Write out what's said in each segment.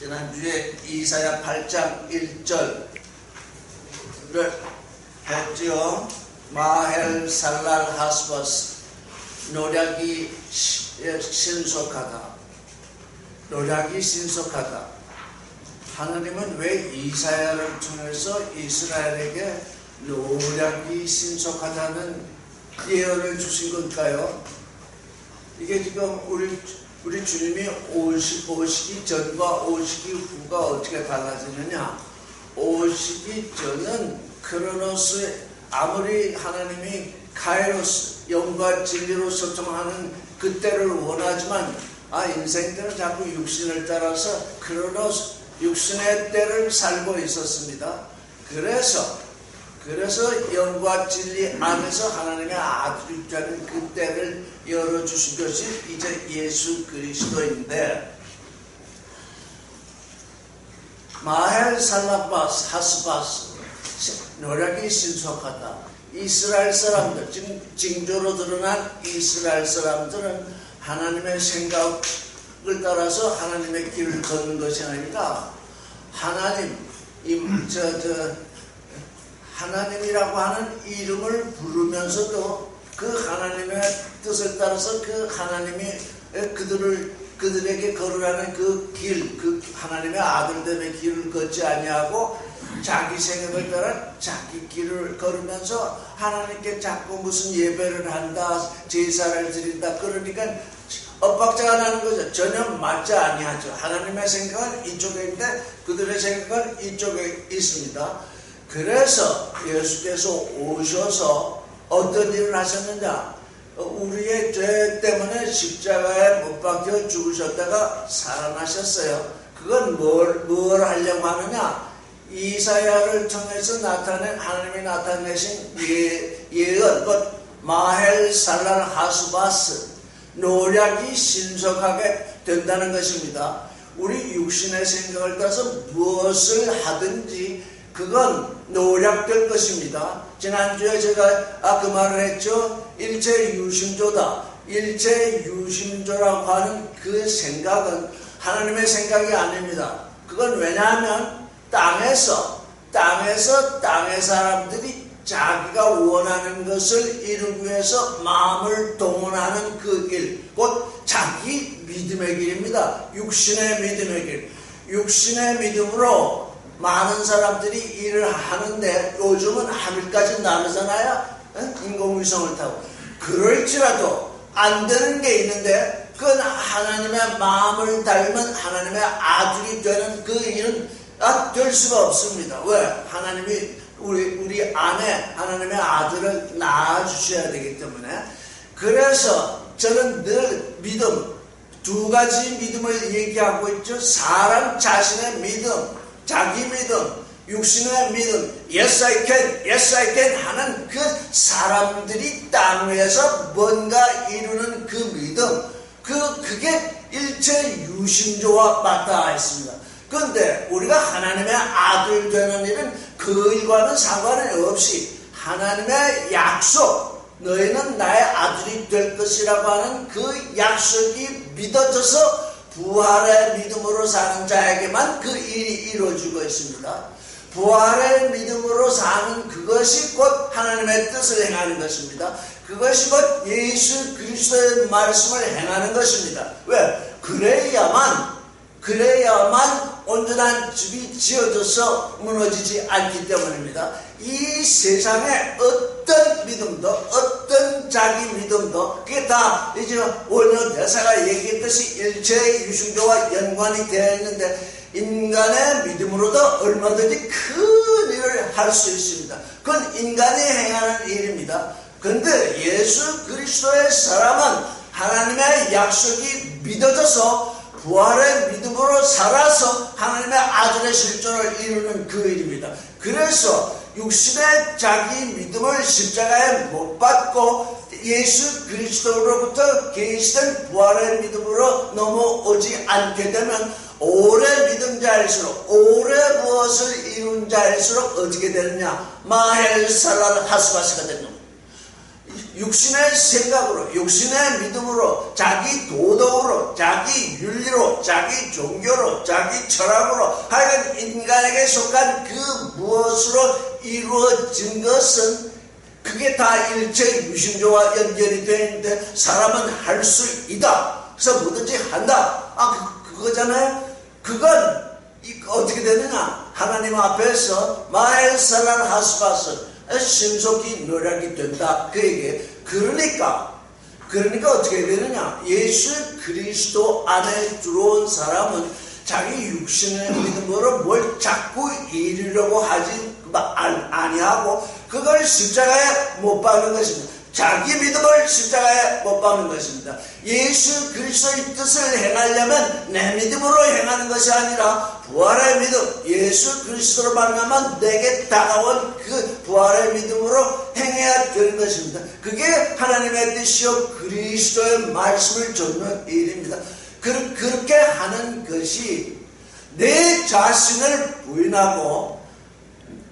지난주에 이사야 8장 1절을 했지요. 마헬 살랄 하스바스, 노략이 신속하다. 노략이 신속하다. 하나님은 왜 이사야를 통해서 이스라엘에게 노략이 신속하다는 예언을 주신 걸까요? 이게 지금 우리 주님이 오시기 전과 오시기 후가 어떻게 달라지느냐? 오시기 전은 크로노스, 아무리 하나님이 카이로스, 영과 진리로 소통하는 그때를 원하지만 인생들은 자꾸 육신을 따라서 크로노스, 육신의 때를 살고 있었습니다. 그래서 영과 진리 안에서 하나님의 아들 입자는 그 때를 열어주신 것이 이제 예수 그리스도인데, 마헬 살라바스 하스바스, 노력이 신속하다. 이스라엘 사람들, 지금 징조로 드러난 이스라엘 사람들은 하나님의 생각을 따라서 하나님의 길을 걷는 것이 아니라 하나님이라고 하는 이름을 부르면서도 그 하나님의 뜻을 따라서 그 하나님이 그들에게 걸으라는 그 길, 그 하나님의 아들됨의 길을 걷지 아니하고 자기 생각을 따라 자기 길을 걸으면서 하나님께 자꾸 무슨 예배를 한다, 제사를 드린다, 그러니까 엇박자가 나는 거죠. 전혀 맞지 아니하죠. 하나님의 생각은 이쪽에 있는데 그들의 생각은 이쪽에 있습니다. 그래서 예수께서 오셔서 어떤 일을 하셨느냐? 우리의 죄 때문에 십자가에 못 박혀 죽으셨다가 살아나셨어요. 그건 뭘 하려고 하느냐? 이사야를 통해서 하나님이 나타내신 예언, 곧 마헬 살랄 하스바스, 노략이 신속하게 된다는 것입니다. 우리 육신의 생각을 따라서 무엇을 하든지 그건 노략될 것입니다. 지난주에 제가 그 말을 했죠. 일체 유심조다. 일체 유심조라고 하는 그 생각은 하나님의 생각이 아닙니다. 그건 왜냐하면 땅의 사람들이 자기가 원하는 것을 이루기 위해서 마음을 동원하는 그 길, 곧 자기 믿음의 길입니다. 육신의 믿음의 길. 육신의 믿음으로 많은 사람들이 일을 하는데 요즘은 하늘까지 나르잖아요. 인공위성을 타고. 그럴지라도 안 되는 게 있는데 그건 하나님의 마음을 닮은 하나님의 아들이 되는 그 일은 될 수가 없습니다. 왜? 하나님이 우리 안에 하나님의 아들을 낳아주셔야 되기 때문에. 그래서 저는 늘 믿음, 두 가지 믿음을 얘기하고 있죠. 사람 자신의 믿음, 자기 믿음, 육신의 믿음, yes I can 하는 그 사람들이 땅 위에서 뭔가 이루는 그 믿음, 그게 일체 유심조와 맞닿아 있습니다. 그런데 우리가 하나님의 아들 되는 일은 그 일과는 상관이 없이 하나님의 약속, 너희는 나의 아들이 될 것이라고 하는 그 약속이 믿어져서 부활의 믿음으로 사는 자에게만 그 일이 이루어지고 있습니다. 부활의 믿음으로 사는 그것이 곧 하나님의 뜻을 행하는 것입니다. 그것이 곧 예수 그리스도의 말씀을 행하는 것입니다. 왜? 그래야만 온전한 집이 지어져서 무너지지 않기 때문입니다. 이 세상에 어떤 믿음도, 어떤 자기 믿음도, 그게 다 이제 오늘 대사가 얘기했듯이 일체의 유심조와 연관이 되어 있는데, 인간의 믿음으로도 얼마든지 큰 일을 할 수 있습니다. 그건 인간이 행하는 일입니다. 그런데 예수 그리스도의 사람은 하나님의 약속이 믿어져서 부활의 믿음으로 살아서 하나님의 아들의 실존을 이루는 그 일입니다. 그래서 육신의 자기 믿음을 십자가에 못 받고 예수 그리스도로부터 계시된 부활의 믿음으로 넘어오지 않게 되면 오래 믿은 자일수록, 오래 무엇을 이룬 자일수록 어떻게 되느냐? 마헬 살랄 하스바스가 되는 겁니다. 육신의 생각으로, 육신의 믿음으로, 자기 도덕으로, 자기 윤리로, 자기 종교로, 자기 철학으로, 하여간 인간에게 속한 그 무엇으로 이루어진 것은 그게 다 일체 유심조와 연결이 되어 있는데 사람은 할 수 있다. 그래서 뭐든지 한다. 그거잖아요. 그건 어떻게 되느냐? 하나님 앞에서 마엘살란 하스바스 신속히 노력이 된다. 그에게 그러니까 어떻게 되느냐? 예수 그리스도 안에 들어온 사람은 자기 육신의 믿음으로 뭘 자꾸 이루려고 하지 아니하고 그걸 십자가에 못 박는 것입니다. 자기 믿음을 십자가에 못 박는 것입니다. 예수 그리스도의 뜻을 행하려면 내 믿음으로 행하는 것이 아니라 부활의 믿음, 예수 그리스도로 말하면 내게 다가온 그 부활의 믿음으로 행해야 되는 것입니다. 그게 하나님의 뜻이요 그리스도의 말씀을 좇는 일입니다. 그렇게 하는 것이 내 자신을 부인하고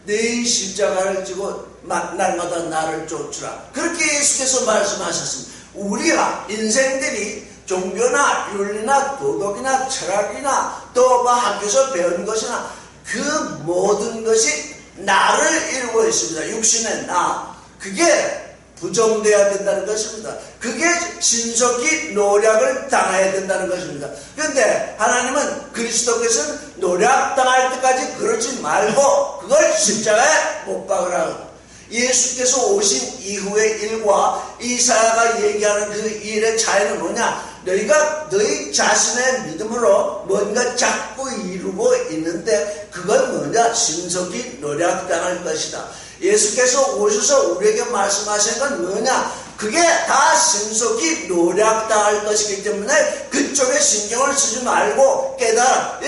내 십자가를 지고 날마다 나를 쫓으라. 그렇게 예수께서 말씀하셨습니다. 우리가 인생들이 종교나 윤리나 도덕이나 철학이나 또 학교에서 배운 것이나 그 모든 것이 나를 이루고 있습니다. 육신의 나. 그게 부정되어야 된다는 것입니다. 그게 신속히 노력을 당해야 된다는 것입니다. 그런데 하나님은 그리스도께서는 노력당할 때까지 그러지 말고 그걸 십자가에 못 박으라고. 예수께서 오신 이후의 일과 이사야가 얘기하는 그 일의 차이는 뭐냐? 너희가 너희 자신의 믿음으로 뭔가 자꾸 이루고 있는데 그건 뭐냐? 신속히 노력당할 것이다. 예수께서 오셔서 우리에게 말씀하신 건 뭐냐? 그게 다 신속히 노력당할 것이기 때문에 그쪽에 신경을 쓰지 말고 깨달아.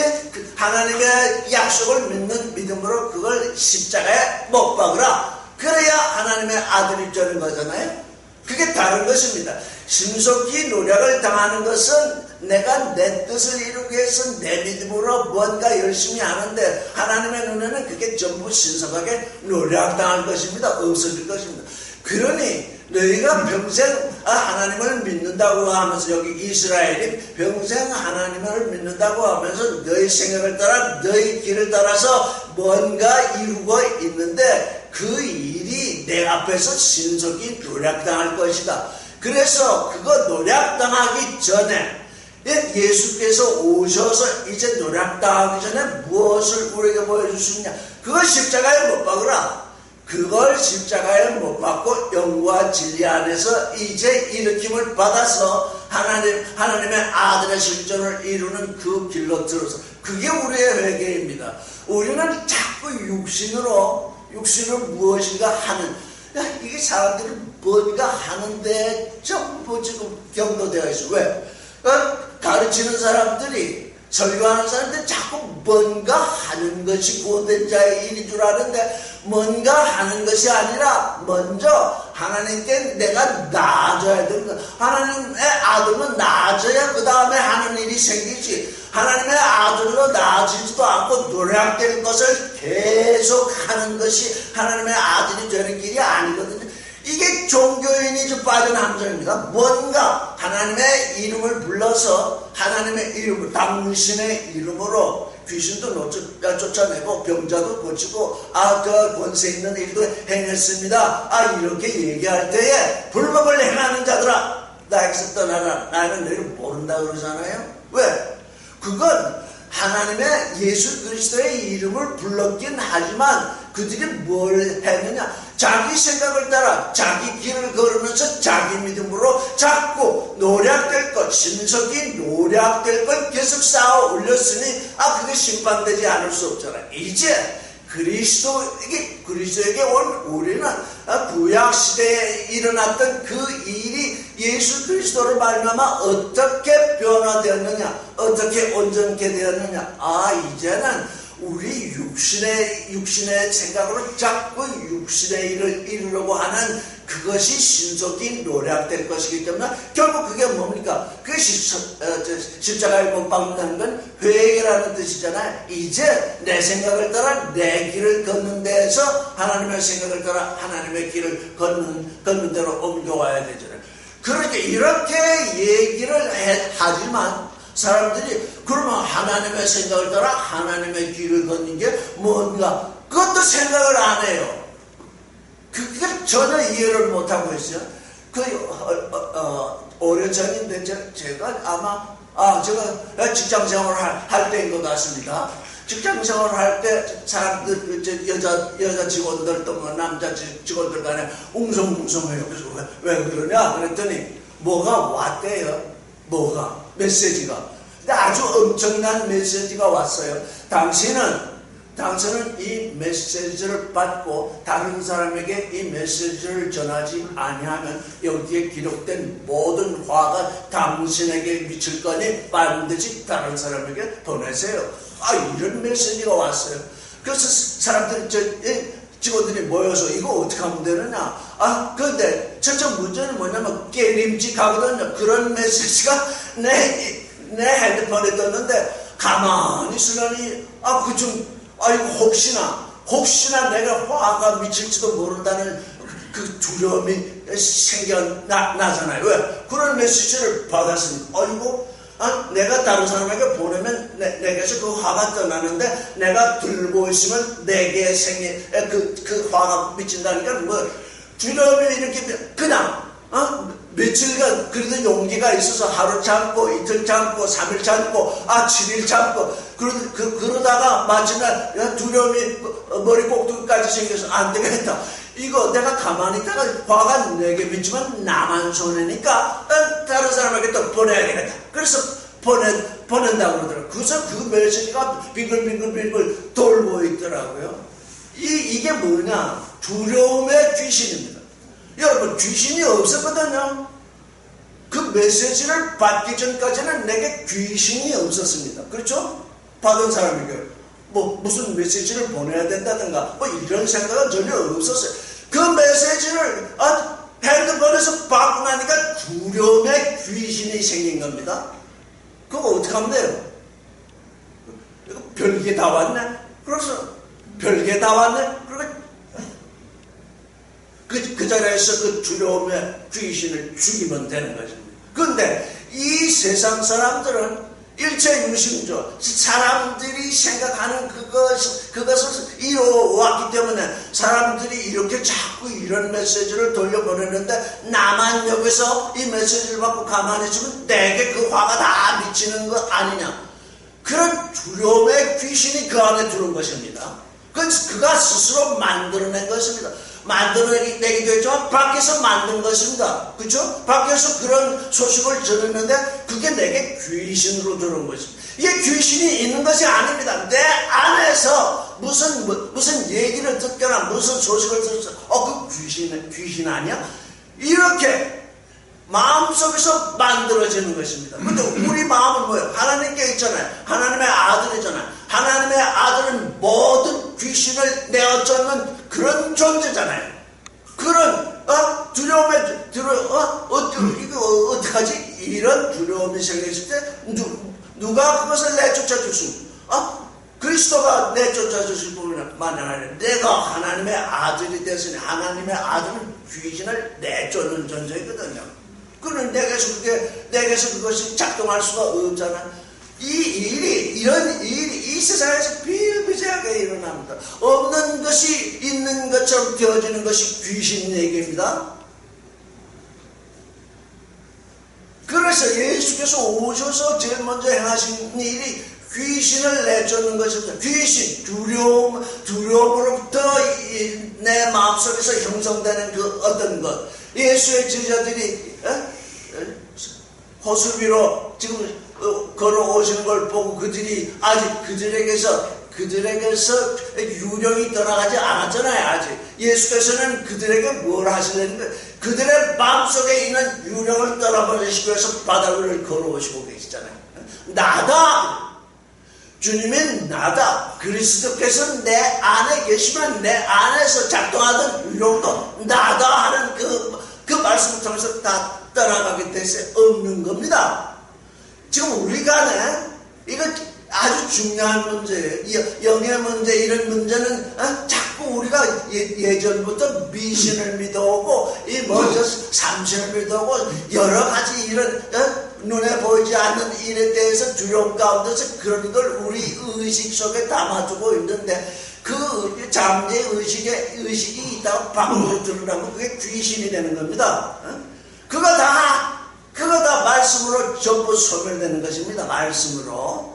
하나님의 약속을 믿는 믿음으로 그걸 십자가에 못 박으라. 그래야 하나님의 아들이 되는 거잖아요. 그게 다른 것입니다. 신속히 노력을 당하는 것은 내가 내 뜻을 이루기 위해서 내 믿음으로 뭔가 열심히 하는데 하나님의 눈에는 그게 전부 신속하게 노력당할 것입니다. 없어질 것입니다. 그러니 너희가 평생 하나님을 믿는다고 하면서 여기 이스라엘이 평생 하나님을 믿는다고 하면서 너희 생각을 따라 너희 길을 따라서 뭔가 이루고 있는데 그 일이 내 앞에서 신속히 노력당할 것이다. 그래서 그거 노력당하기 전에 예수께서 오셔서 이제 노력당하기 전에 무엇을 우리에게 보여주시느냐? 그걸 십자가에 못 박으라. 그걸 십자가에 못 박고 영과 진리 안에서 이제 일으킴을 받아서 하나님의 아들의 실존을 이루는 그 길로 들어서 그게 우리의 회개입니다. 우리는 자꾸 육신으로 무엇인가 하는 이게 사람들이 뭔가 하는데 전부 지금 경도되어 있어. 왜? 가르치는 사람들이 설교하는 사람들이 자꾸 뭔가 하는 것이 구원된 자의 일인 줄 아는데 뭔가 하는 것이 아니라 먼저 하나님께 내가 나아져야 되는 것. 하나님의 아들은 나아져야 그 다음에 하는 일이 생기지. 하나님의 아들로 나아지지도 않고 노력될 것을 계속 하는 것이 하나님의 아들이 되는 길이 아니거든요. 이게 종교인이 빠진 함정입니다. 뭔가 하나님의 이름을 불러서 하나님의 이름을 당신의 이름으로 귀신도 쫓아내고 병자도 고치고 그 권세 있는 일도 행했습니다. 이렇게 얘기할 때에 불법을 행하는 자들아 나에게서 떠나라. 나는 너희를 모른다 그러잖아요. 왜? 그건 하나님의 예수 그리스도의 이름을 불렀긴 하지만 그들이 뭘 했느냐? 자기 생각을 따라 자기 길을 걸으면서 자기 믿음으로 자꾸 노력될 것, 신속히 노력될 것 계속 쌓아 올렸으니 그게 심판되지 않을 수 없잖아. 이제 그리스도에게 온 우리는 구약시대에 일어났던 그 일이 예수 그리스도를 말미암아 어떻게 변화되었느냐, 어떻게 온전케 되었느냐. 이제는 우리 육신의 생각으로 자꾸 육신의 일을 이루려고 하는 그것이 신속히 노략될 것이기 때문에 결국 그게 뭡니까? 그것이 십자가에 못 박는다는 건 회개라는 뜻이잖아요. 이제 내 생각을 따라 내 길을 걷는 데에서 하나님의 생각을 따라 하나님의 길을 걷는 대로 옮겨와야 되잖아요. 그렇게 이렇게 얘기를 하지만 사람들이 그러면 하나님의 생각을 따라 하나님의 길을 걷는 게 뭔가 그것도 생각을 안 해요. 그게 전혀 이해를 못하고 있어요. 오래전인데 제가 아마 제가 직장 생활을 할 때인 것 같습니다. 직장 생활을 할 때 사람들 여자 직원들 또 뭐 남자 직원들 간에 웅성웅성해요. 그래서 왜 그러냐 그랬더니 뭐가 왔대요. 뭐가 메시지가. 근데 아주 엄청난 메시지가 왔어요. 당신은 이 메시지를 받고 다른 사람에게 이 메시지를 전하지 아니하면 여기에 기록된 모든 화가 당신에게 미칠 거니 반드시 다른 사람에게 보내세요. 이런 메시지가 왔어요. 그래서 사람들이 직원들이 모여서 이거 어떻게 하면 되느냐. 근데 첫째 문제는 뭐냐면 깨림직하거든요. 그런 메시지가 내 핸드폰에 떴는데 가만히 있으려니 혹시나 내가 화가 미칠지도 모른다는 그 두려움이 생겨나잖아요. 왜? 그런 메시지를 받았으니까. 내가 다른 사람에게 보내면 내게서 그 화가 떠나는데 내가 들고 있으면 내게 그 화가 미친다니까 뭐 두려움이 이렇게 그냥 며칠간 그래도 용기가 있어서 하루 참고 이틀 참고 3일 참고 7일 참고 그러다가 마지막에 두려움이 머리 꼭두기까지 생겨서 안 되겠다. 이거 내가 가만히 있다가 화가 내게 미치면 나만 손해니까 다른 사람에게 또 보내야 되겠다. 그래서 보낸다고 그러더라고요. 그래서 그 메시지가 빙글빙글 돌고 있더라고요. 이게 뭐냐? 두려움의 귀신입니다. 여러분 귀신이 없었거든요. 그 메시지를 받기 전까지는 내게 귀신이 없었습니다. 그렇죠? 받은 사람에게 무슨 메시지를 보내야 된다든가 이런 생각은 전혀 없었어요. 그 메시지를 핸드폰에서 받고 나니까 두려움의 귀신이 생긴 겁니다. 그거 어떻게 하면 돼요? 별게 다 왔네? 그래서 별게 다 왔네? 그 자리에서 그 두려움의 귀신을 죽이면 되는 것입니다. 그런데 이 세상 사람들은 일체유심조, 사람들이 생각하는 그것을 이뤄왔기 때문에 사람들이 이렇게 자꾸 이런 메시지를 돌려보내는데 나만 여기서 이 메시지를 받고 가만히 있으면 내게 그 화가 다 미치는 것 아니냐. 그런 두려움의 귀신이 그 안에 들어온 것입니다. 그가 스스로 만들어낸 것입니다. 만들어내기도 했지만 밖에서 만든 것입니다. 그렇죠? 밖에서 그런 소식을 전했는데 그게 내게 귀신으로 들어온 것입니다. 이게 귀신이 있는 것이 아닙니다. 내 안에서 무슨 얘기를 듣거나 무슨 소식을 들어서 그 귀신 아니야? 이렇게 마음속에서 만들어지는 것입니다. 근데 우리 마음은 뭐예요? 하나님께 있잖아요. 하나님의 아들이잖아요. 하나님의 아들은 모든 귀신을 내어쫓는 그런 존재잖아요. 그런 두려움에 이거 어떡하지? 이런 두려움이 생겼을 때 누가 그것을 내쫓아 주십니까? 그리스도가 내쫓아 주실 뿐만 아니라 내가 하나님의 아들이 됐으니 하나님의 아들은 귀신을 내쫓는 존재거든요. 그는 내게서 그것이 작동할 수가 없잖아. 이런 일이 이 세상에서 비일비재하게 일어납니다. 없는 것이 있는 것처럼 되어지는 것이 귀신 얘기입니다. 그래서 예수께서 오셔서 제일 먼저 행하신 일이 귀신을 내쫓는 것입니다. 귀신, 두려움으로부터 내 마음속에서 형성되는 그 어떤 것. 예수의 제자들이 호수비로 지금 걸어오시는 걸 보고 그들이 아직 그들에게서 유령이 떠나가지 않았잖아요. 아직 예수께서는 그들에게 뭘 하시려는 거예요? 그들의 마음속에 있는 유령을 떠나버리시기 위해서 바다 위를 걸어오시고 계시잖아요. 나다. 주님은 나다. 그리스도께서 내 안에 계시면 내 안에서 작동하던 위로도 나다 하는 그 말씀을 통해서 다 떠나가게 돼서 없는 겁니다. 지금 우리가 이거 아주 중요한 문제예요. 영의 문제, 이런 문제는 자꾸 우리가 예전부터 미신을 믿어오고 먼저 삼신을 믿어오고 여러 가지 이런 눈에 보이지 않는 일에 대해서 두려움 가운데서 그런 걸 우리 의식 속에 담아두고 있는데 그 잠재 의식이 있다고 밖으로 드러나면 그게 귀신이 되는 겁니다. 그거 다 말씀으로 전부 소멸되는 것입니다. 말씀으로.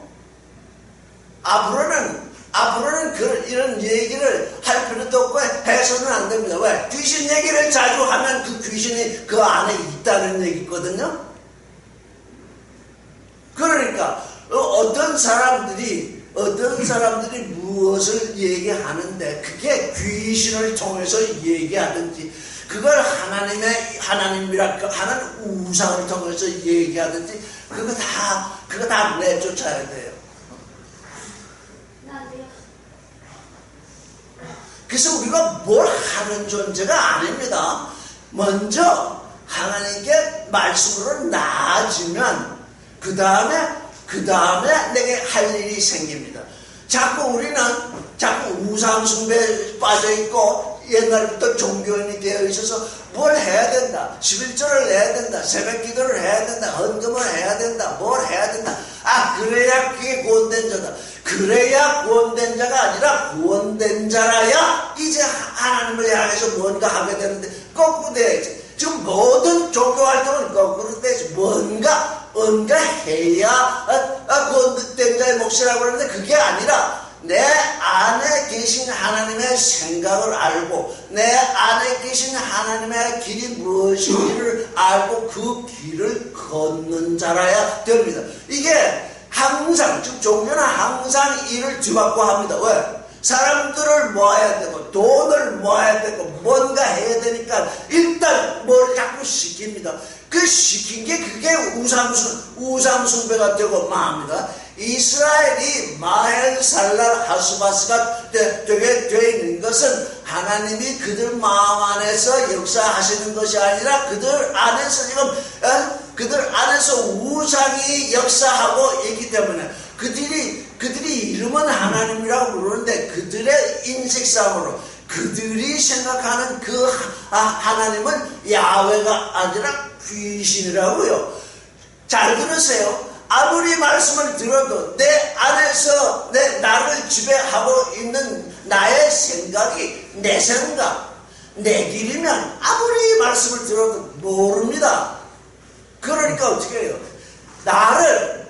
앞으로는 이런 얘기를 할 필요도 없고 해서는 안 됩니다. 왜? 귀신 얘기를 자주 하면 그 귀신이 그 안에 있다는 얘기거든요. 그러니까 어떤 사람들이 무엇을 얘기하는데 그게 귀신을 통해서 얘기하든지 그걸 하나님이라 하는 우상을 통해서 얘기하든지 그거 다 내쫓아야 돼요. 그래서 우리가 뭘 하는 존재가 아닙니다. 먼저 하나님께 말씀으로 나아지면 그 다음에 내게 할 일이 생깁니다. 우리는 자꾸 우상숭배에 빠져있고 옛날부터 종교인이 되어 있어서 뭘 해야 된다. 11조를 내야 된다. 새벽 기도를 해야 된다. 헌금을 해야 된다. 뭘 해야 된다. 그래야 그게 구원된 자다. 그래야 구원된 자가 아니라 구원된 자라야 이제 하나님을 향해서 뭔가 하게 되는데 거꾸로 돼야지. 지금 모든 종교 활동은 거꾸로 돼야지. 뭔가 해야 구원된 자의 몫이라고 그러는데 그게 아니라 내 안에 계신 하나님의 생각을 알고 내 안에 계신 하나님의 길이 무엇인지를 알고 그 길을 걷는 자라야 됩니다. 이게 항상, 즉 종교는 항상 일을 뒤바꿔 합니다. 왜? 사람들을 모아야 되고 돈을 모아야 되고 뭔가 해야 되니까 일단 뭘 자꾸 시킵니다. 그 시킨 게 그게 우상숭배가 되고 맙니다. 이스라엘이 마헬살랄 하스바스가 되게 되어 있는 것은 하나님이 그들 마음 안에서 역사하시는 것이 아니라 그들 안에서 우상이 역사하고 있기 때문에 그들이 이름은 하나님이라고 부르는데 그들의 인식상으로 그들이 생각하는 그 하나님은 야훼가 아니라 귀신이라고요. 잘 들으세요. 아무리 말씀을 들어도 내 안에서 나를 지배하고 있는 나의 생각이 내 생각, 내 길이면 아무리 말씀을 들어도 모릅니다. 그러니까 어떻게 해요? 나를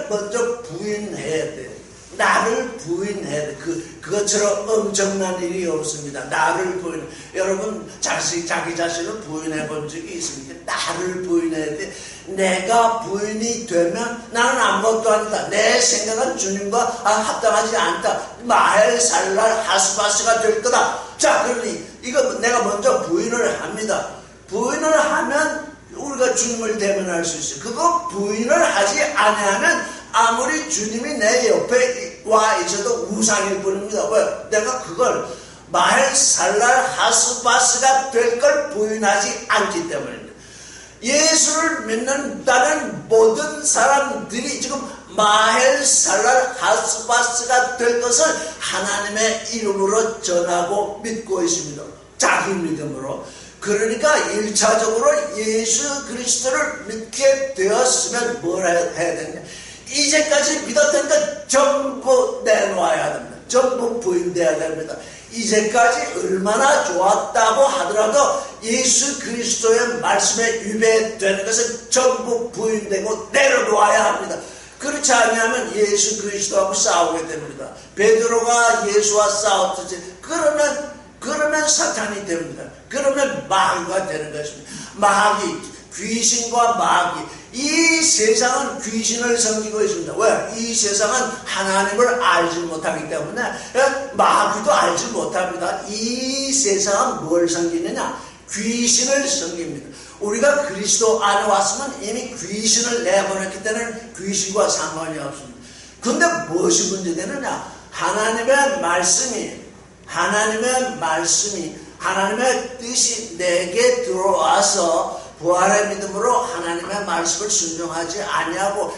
먼저 부인해야 돼. 나를 부인해야 돼. 그것처럼 엄청난 일이 없습니다. 나를 여러분 자기 자신을 부인해 본 적이 있습니까? 나를 부인해야 돼. 내가 부인이 되면 나는 아무것도 아니다. 내 생각은 주님과 합당하지 않다. 마헬살랄 하스바스가 될 거다. 자, 그러니 이거 내가 먼저 부인을 합니다. 부인을 하면 우리가 주님을 대면할 수 있어요. 그거 부인을 하지 않으면 아무리 주님이 내 옆에 와 있어도 우상일 뿐입니다. 왜? 내가 그걸 마헬살랄 하스바스가 될 걸 부인하지 않기 때문입니다. 예수를 믿는다는 모든 사람들이 지금 마헬살랄 하스바스가 될 것을 하나님의 이름으로 전하고 믿고 있습니다. 자기 믿음으로. 그러니까 1차적으로 예수 그리스도를 믿게 되었으면 뭘 해야 되느냐? 이제까지 믿었던 것 전부 내놓아야 됩니다. 전부 부인돼야 됩니다. 이제까지 얼마나 좋았다고 하더라도 예수 그리스도의 말씀에 위배되는 것은 전부 부인되고 내려놓아야 합니다. 그렇지 않으면 예수 그리스도하고 싸우게 됩니다. 베드로가 예수와 싸웠듯이 그러면 사탄이 됩니다. 그러면 마귀가 되는 것입니다. 귀신과 마귀. 이 세상은 귀신을 섬기고 있습니다. 왜? 이 세상은 하나님을 알지 못하기 때문에 마귀도 알지 못합니다. 이 세상은 뭘 섬기느냐? 귀신을 섬깁니다. 우리가 그리스도 안에 왔으면 이미 귀신을 내보냈기 때문에 귀신과 상관이 없습니다. 근데 무엇이 문제되느냐? 하나님의 뜻이 내게 들어와서 부활의 믿음으로 하나님의 말씀을 순종하지 아니하고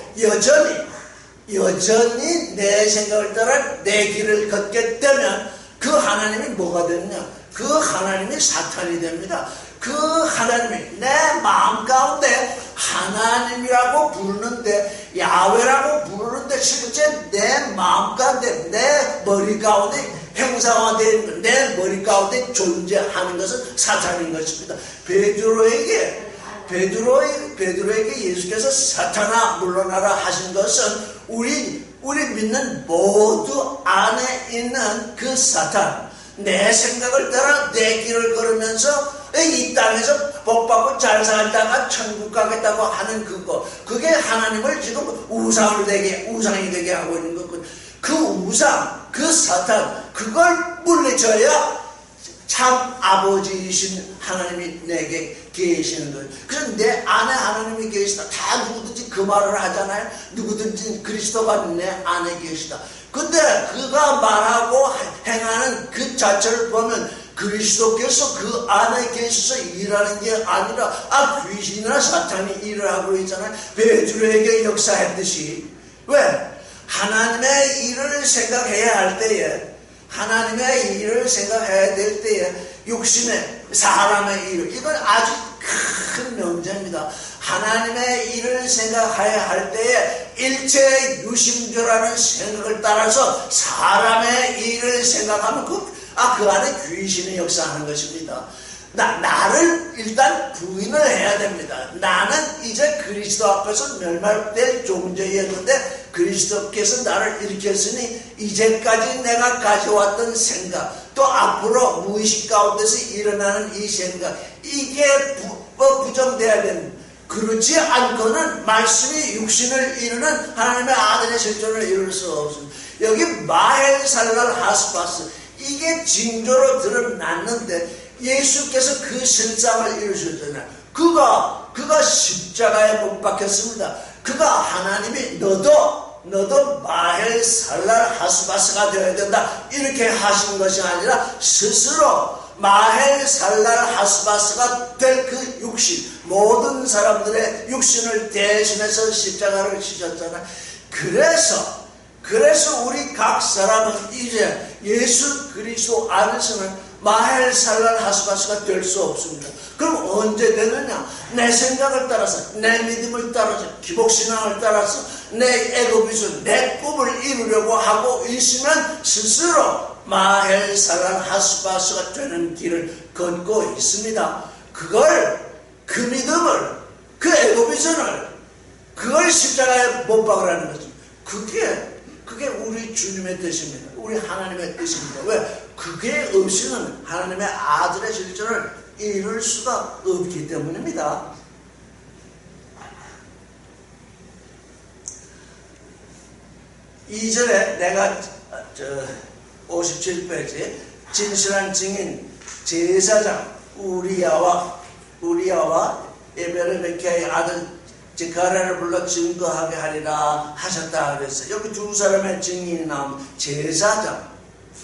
여전히 내 생각을 따라 내 길을 걷게 되면 그 하나님이 뭐가 되느냐? 그 하나님이 사탄이 됩니다. 그 하나님이 내 마음 가운데 하나님이라고 부르는데, 야훼라고 부르는데 실제 내 마음 가운데, 내 머리 가운데 형상화되는, 내 머리 가운데 존재하는 것은 사탄인 것입니다. 베드로에게 예수께서 사탄아 물러나라 하신 것은 우리 믿는 모두 안에 있는 그 사탄, 내 생각을 따라 내 길을 걸으면서 이 땅에서 복받고 잘 살다가 천국 가겠다고 하는 그게 하나님을 지금 우상이 되게 하고 있는 거거든요. 그 우상, 그 사탄, 그걸 물리쳐야 참 아버지이신 하나님이 내게 계시는 거예요. 그래서 내 안에 하나님이 계시다. 다 누구든지 그 말을 하잖아요. 누구든지 그리스도가 내 안에 계시다. 근데 그가 말하고 행하는 그 자체를 보면 그리스도께서 그 안에 계셔서 일하는 게 아니라 귀신이나 사탄이 일을 하고 있잖아요. 베드로에게 역사했듯이. 왜? 하나님의 일을 생각해야 할 때에, 하나님의 일을 생각해야 될 때에 육신의 사람의 일, 이건 아주 큰 명제입니다. 하나님의 일을 생각해야 할 때에 일체 유심조라는 생각을 따라서 사람의 일을 생각하면 그 안에 귀신이 역사하는 것입니다. 나를 일단 부인을 해야 됩니다. 나는 이제 그리스도 앞에서 멸망될 존재였는데 그리스도께서 나를 일으켰으니 이제까지 내가 가져왔던 생각, 또 앞으로 무의식 가운데서 일어나는 이 생각, 이게 부정돼야 됩니다. 그렇지 않고는 말씀이 육신을 이루는 하나님의 아들의 실존을 이룰 수 없습니다. 여기 마헬살랄 하스바스, 이게 징조로 드러났는데 예수께서 그 실상을 이루셨잖아요. 그가 십자가에 못 박혔습니다. 그가 하나님이 너도 마헬살랄 하스바스가 되어야 된다 이렇게 하신 것이 아니라 스스로 마헬살랄 하스바스가 될 그 육신, 모든 사람들의 육신을 대신해서 십자가를 지셨잖아요. 그래서 우리 각 사람은 이제 예수 그리스도 안에서는 마헬살랄 하스바스가 될 수 없습니다. 그럼 언제 되느냐? 내 생각을 따라서, 내 믿음을 따라서, 기복신앙을 따라서 내 애고비전, 내 꿈을 이루려고 하고 있으면 스스로 마헬살랄 하스바스가 되는 길을 걷고 있습니다. 그 믿음을, 그 애고비전을, 그걸 십자가에 못 박으라는 거죠. 그게 우리 주님의 뜻입니다. 우리 하나님의 뜻입니다. 왜? 그게 없이는 하나님의 아들의 실존을 이룰 수가 없기 때문입니다. 이전에 내가 57페이지 진실한 증인 제사장 우리야와 에베르베키아의 아들 제카랴를 불러 증거하게 하리라 하셨다 그랬어요. 여기 두 사람의 증인이 나오면 제사장.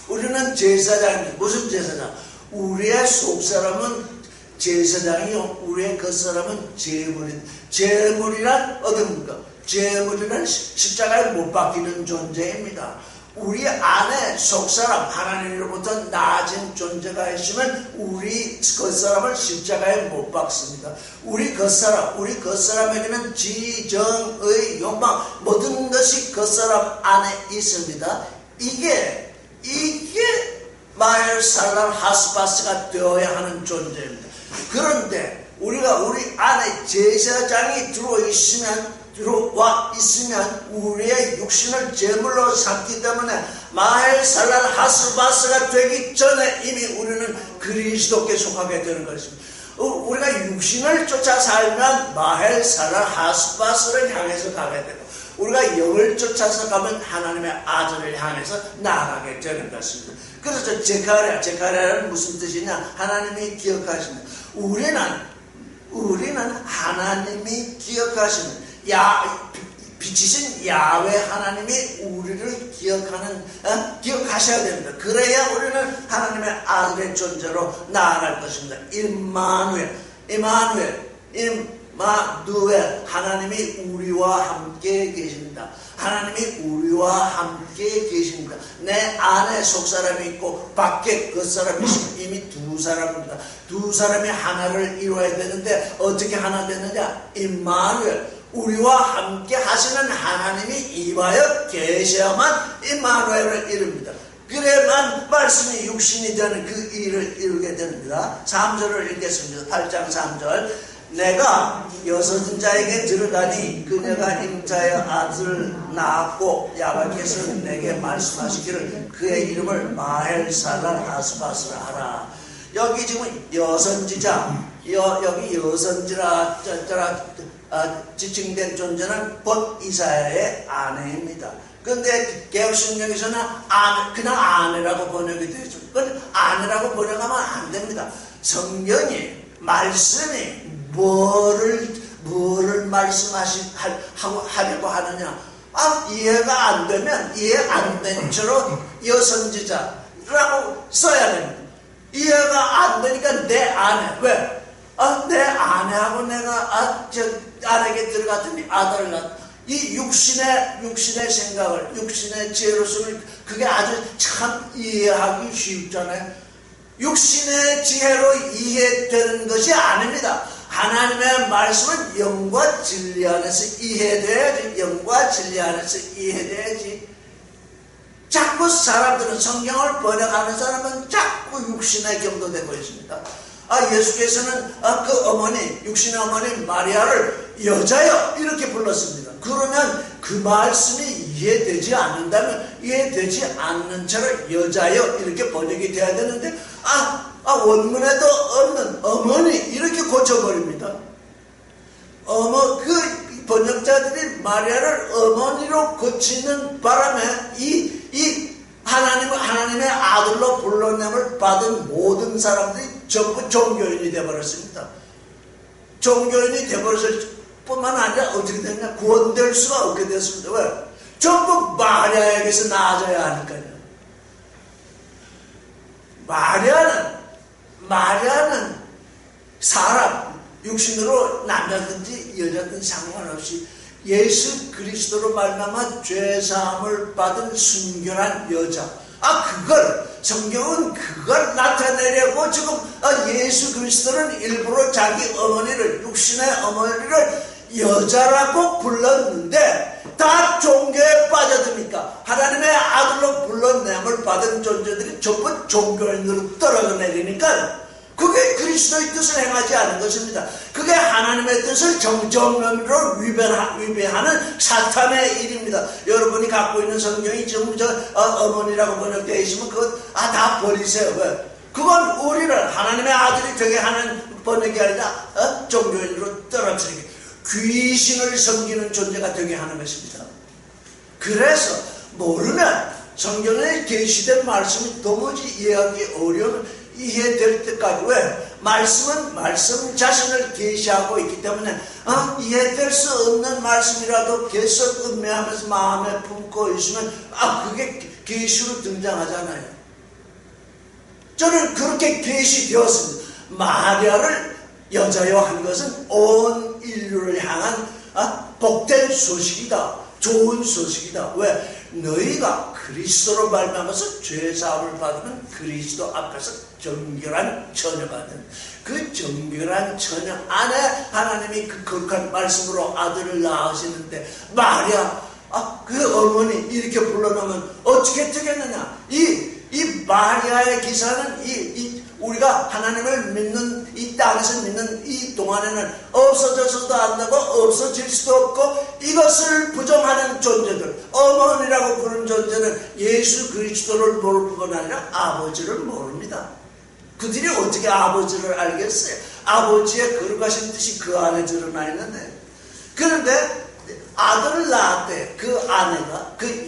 우리는 제사장입니다. 무슨 제사장? 우리의 속사람은 제사장이요, 우리의 겉사람은 제물인. 제물이란 어떤 제물이란 십자가에 못 박히는 존재입니다. 우리 안에 속사람, 하나님으로부터 낮은 존재가 있으면 우리 겉사람을 십자가에 못 박습니다. 우리 겉사람에게는 지정의 욕망, 모든 것이 겉사람 안에 있습니다. 이게 마헬살랄 하스바스가 되어야 하는 존재입니다. 그런데 우리가 우리 안에 제사장이 들어와 있으면 우리의 육신을 제물로 삼기 때문에 마헬살랄 하스바스가 되기 전에 이미 우리는 그리스도께 속하게 되는 것입니다. 우리가 육신을 쫓아 살면 마헬살랄 하스바스를 향해서 가게 되고, 우리가 영을 쫓아서 가면 하나님의 아들을 향해서 나아가게 되는 것입니다. 그래서 제카랴는 무슨 뜻이냐? 하나님이 기억하시는, 우리는 하나님이 기억하시는 빛이신 야훼 하나님이 우리를 기억하셔야 됩니다. 그래야 우리는 하나님의 아들의 존재로 나아갈 것입니다. 임마누엘, 하나님이 우리와 함께 계십니다. 하나님이 우리와 함께 계십니다. 내 안에 속사람이 있고 밖에 겉사람이 있으면 이미 두 사람입니다. 두 사람이 하나를 이루어야 되는데 어떻게 하나 되느냐? 임마누엘, 우리와 함께 하시는 하나님이 임하여 계셔야만 임마누엘을 이룹니다. 그래야만 말씀이 육신이 되는 그 일을 이루게 됩니다. 3절을 읽겠습니다. 8장 3절. 내가 여섯인 자에게 들어가니 그녀가 임자의 아들을 낳았고 야곱께서 내게 말씀하시기를 그의 이름을 마헬살랄 하스바스라 하라. 여기 지금 여선지자, 여기 여선지라 지칭된 존재는 곧 이사야의 아내입니다. 그런데 개혁신경에서는 그냥 아내라고 번역이 되죠. 그건 아내라고 번역하면 안 됩니다. 성경이, 말씀이 뭐를 말씀하려고 하느냐? 이해가 안 되면 이해 안 된 채로 여선지자라고 써야 됩니다. 이해가 안 되니까 내 아내. 왜? 내 아내하고 내가 아내에게 들어갔더니 아들을 낳았다. 이 육신의 생각을, 육신의 지혜로서는 그게 아주 참 이해하기 쉽잖아요. 육신의 지혜로 이해되는 것이 아닙니다. 하나님의 말씀은 영과 진리 안에서 이해돼야지. 영과 진리 안에서 이해돼야지. 자꾸 사람들은, 성경을 번역하는 사람은 자꾸 육신에 경도되고 있습니다. 예수께서는 그 어머니, 육신의 어머니 마리아를 여자여 이렇게 불렀습니다. 그러면 그 말씀이 이해되지 않는다면 이해되지 않는 채로 여자여 이렇게 번역이 돼야 되는데 원문에도 없는 어머니 이렇게 고쳐버립니다. 그 번역자들이 마리아를 어머니로 고치는 바람에 하나님의 아들로 불러냄을 받은 모든 사람들이 전부 종교인이 되어버렸습니다. 종교인이 되어버렸을 뿐만 아니라 어떻게 됐냐? 구원될 수가 없게 됐습니다. 왜? 전부 마리아에게서 나아져야 하니까요. 마리아는 사람, 육신으로 남자든지 여자든지 상관없이 예수 그리스도로 말미암아 죄사함을 받은 순결한 여자. 성경은 그걸 나타내려고 지금 예수 그리스도는 일부러 자기 어머니를, 육신의 어머니를 여자라고 불렀는데 다 종교에 빠져듭니까? 하나님의 아들로 불러냄을 받은 존재들이 전부 종교인으로 떨어져 내리니까 그게 그리스도의 뜻을 행하지 않은 것입니다. 그게 하나님의 뜻을 정정면으로 위배하는 사탄의 일입니다. 여러분이 갖고 있는 성경이 지금 어머니라고 번역되어 있으면 그거 다 버리세요. 왜? 그건 우리를 하나님의 아들이 되게 하는 번역이 아니라 종교인으로 떨어뜨리게, 귀신을 섬기는 존재가 되게 하는 것입니다. 그래서 모르면 성경에 계시된 말씀이 도무지 이해하기 어려운, 이해될 때까지. 왜? 말씀은 말씀 자신을 계시하고 있기 때문에 이해될 수 없는 말씀이라도 계속 음미하면서 마음에 품고 있으면 그게 계시로 등장하잖아요. 저는 그렇게 계시되었습니다. 마리아를 여자여 한 것은 온 인류를 향한 복된 소식이다. 좋은 소식이다. 왜? 너희가 그리스도로 말미암아서 죄사함을 받으면 그리스도 앞에서 정결한 처녀가 된, 그 정결한 처녀 안에 하나님이 그 거룩한 말씀으로 아들을 낳으시는데 마리아 그 어머니 이렇게 불러놓으면 어떻게 되겠느냐? 이 마리아의 기사는 우리가 하나님을 믿는 이 땅에서 믿는 이 동안에는 없어져서도 안 되고 없어질 수도 없고, 이것을 부정하는 존재들, 어머니라고 부르는 존재는 예수 그리스도를 모를 뿐 아니라 아버지를 모릅니다. 그들이 어떻게 아버지를 알겠어요? 아버지의 거룩하신 뜻이 그 안에 드러나 있는데. 그런데 아들을 낳았대. 그 아내가, 그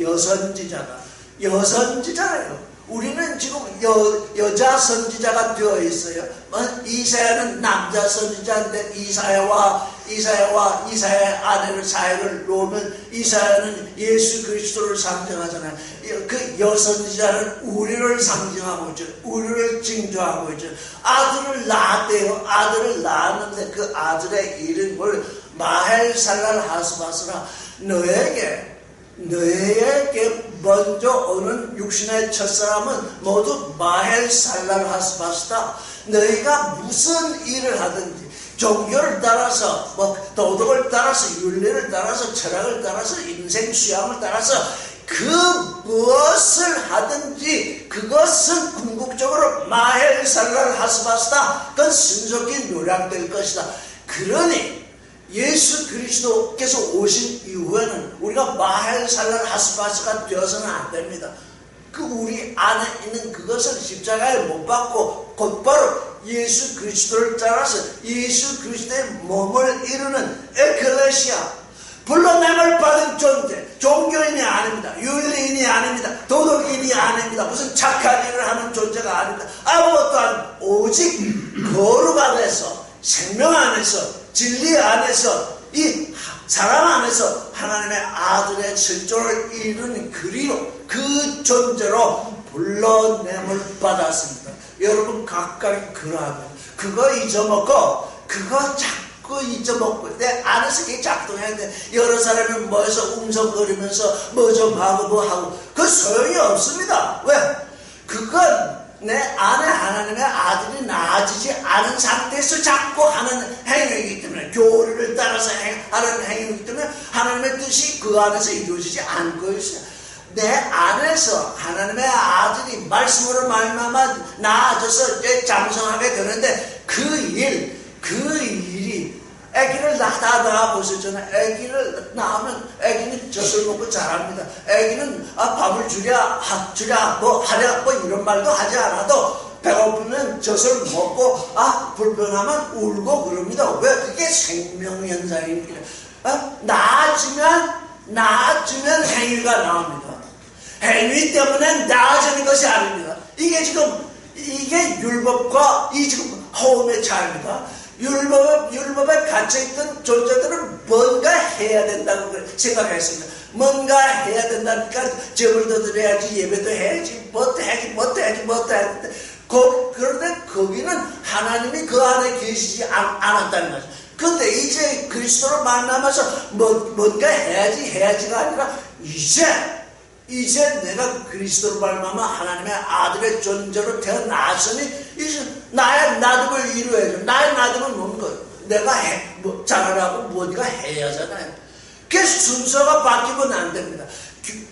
여선지자예요. 우리는 지금 여자 선지자가 되어 있어요. 이사야는 남자 선지자인데 이사야와 이사야와 이사야의 아내를 사역을 놓으면 이사야는 예수 그리스도를 상징하잖아요. 그 여선지자는 우리를 상징하고 있죠. 우리를 징조하고 있죠. 아들을 낳았대요. 아들을 낳았는데 그 아들의 이름을 마헬살랄 하스바스라. 너에게 먼저 오는 육신의 첫사람은 모두 마헬살랄 하스바스다. 너희가 무슨 일을 하든지 종교를 따라서 도덕을 따라서 윤리를 따라서 철학을 따라서 인생 수양을 따라서 그 무엇을 하든지 그것은 궁극적으로 마헬살랄 하스바스다. 그건 신속히 요약될 것이다. 그러니 예수 그리스도께서 오신 이후에는 우리가 마헬살랄 하스바스가 되어서는 안 됩니다. 그 우리 안에 있는 그것을 십자가에 못 박고 곧바로 예수 그리스도를 따라서 예수 그리스도의 몸을 이루는 에클레시아, 불러냄을 받은 존재, 종교인이 아닙니다. 윤리인이 아닙니다. 도덕인이 아닙니다. 무슨 착한 일을 하는 존재가 아닙니다. 아무것도 아닙니다. 오직 거룩 안에서, 생명 안에서, 진리 안에서, 이 사람 안에서 하나님의 아들의 실존을 이루는 그 존재로 불러냄을 받았습니다. 여러분 각각 그러하면 그거 잊어먹고 그거 자꾸 잊어먹고 내 안에서 그게 작동하는데 여러 사람이 모여서 웅성거리면서 뭐 좀 하고 뭐 하고 그 소용이 없습니다. 왜? 그건 내 안에 하나님의 아들이 나아지지 않은 상태에서 자꾸 하는 행위이기 때문에 교리를 따라서 하는 행위이기 때문에 하나님의 뜻이 그 안에서 이루어지지 않고 있어요. 내 안에서 하나님의 아들이 말씀으로 말미암아 나아져서 이제 장성하게 되는데 그 일이 아기를 낳다 보셨잖아요. 아기를 낳으면 아기는 젖을 먹고 자랍니다. 아기는 밥을 주랴 뭐 하랴 뭐 이런 말도 하지 않아도 배고프면 젖을 먹고 불편하면 울고 그럽니다. 왜? 그게 생명 현상입니다. 나아지면 행위가 나옵니다. 행위 때문에 나아지는 것이 아닙니다. 이게 율법과 이 지금 호흡의 차이입니다. 율법에 갇혀있던 존재들은 뭔가 해야 된다고 생각했습니다. 뭔가 해야 된다니까 제물도 드려야지, 예배도 해야지, 뭣도 해야지. 그런데 거기는 하나님이 그 안에 계시지 않았다는 거죠. 근데 이제 그리스도로 만나면서 뭔가 해야지가 아니라 이제 내가 그리스도로 말미암아 하나님의 아들의 존재로 태어났으니 이제 나의 나됨을 이루어야죠. 나의 나됨은 뭔 거예요? 내가 잘하라고 뭔가 해야잖아요. 그래서 순서가 바뀌면 안 됩니다.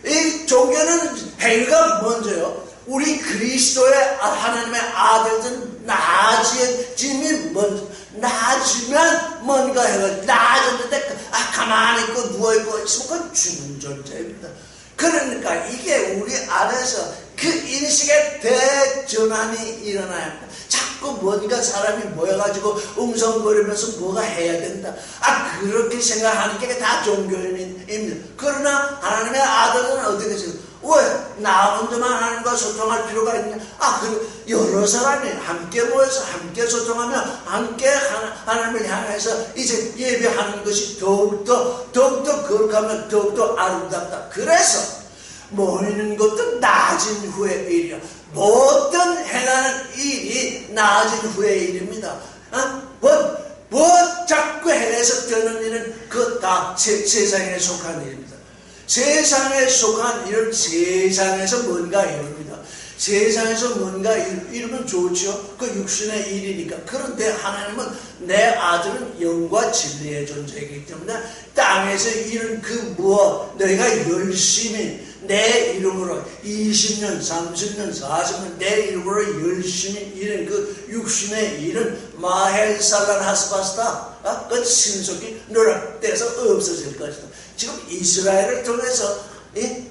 이 종교는 행위가 먼저요. 우리 그리스도의 하나님의 아들들은 나아짐이 먼저. 나아지면 뭔가 해가지고 나아졌는데 가만히 있고 누워있고 있으면 그건 죽은 존재입니다. 그러니까 이게 우리 안에서 그 인식의 대전환이 일어나야 합니다. 자꾸 뭔가 사람이 모여가지고 웅성거리면서 뭐가 해야 된다. 그렇게 생각하는 게 다 종교인입니다. 그러나 하나님의 아들은 어떻게 생각해요? 왜? 나 혼자만 하나님과 소통할 필요가 있냐? 여러 사람이 함께 모여서 함께 소통하면 함께 하나님을 향해서 이제 예배하는 것이 더욱더 거룩하면 더욱더 아름답다. 그래서 모이는 것도 나아진 후의 일이야. 모든 행하는 일이 나아진 후의 일입니다. 자꾸 행해서 되는 일은 그것 다 세상에 속한 일입니다. 세상에 속한 일은 세상에서 뭔가 이룹니다. 세상에서 뭔가 이루면 좋죠. 그 육신의 일이니까. 그런데 하나님은 내 아들은 영과 진리의 존재이기 때문에 땅에서 이룬 그 무엇 너희가 열심히 내 이름으로 20년, 30년, 40년 내 이름으로 열심히 이룬 그 육신의 일은 마헬살란 하스바스다. 그 신속히 누락돼서 없어질 것이다. 지금 이스라엘을 통해서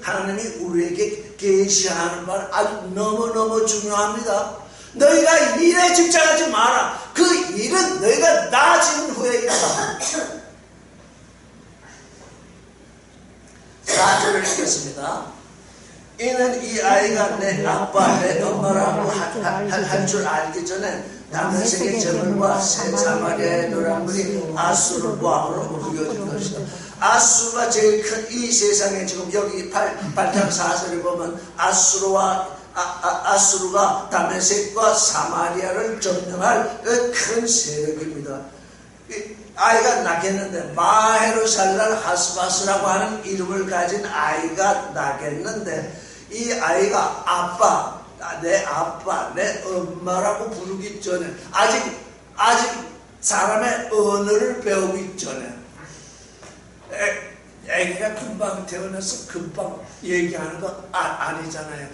하나님이 우리에게 계시하는 말 아주 너무너무 중요합니다. 너희가 일에 집착하지 마라. 그 일은 너희가 나아진 후에 일어나. 4절을 읽겠습니다. 이는 이 아이가 내 아빠 내 엄마라고 할 줄 알기 전에 다메섹의 재물과 사마리아의 노란물이 아수르 왕으로 옮겨진 것이다. 아수르가 제일 큰 이 세상에 지금 여기 8장 4절에 보면 아수르가 다메섹과 사마리아를 점령할 그 큰 세력입니다. 아이가 낳겠는데 마헤르샬랄 하스바스라고 하는 이름을 가진 아이가 낳겠는데 이 아이가 내 아빠, 내 엄마라고 부르기 전에 아직 사람의 언어를 배우기 전에 애기가 금방 태어나서 금방 얘기하는 거 아니잖아요.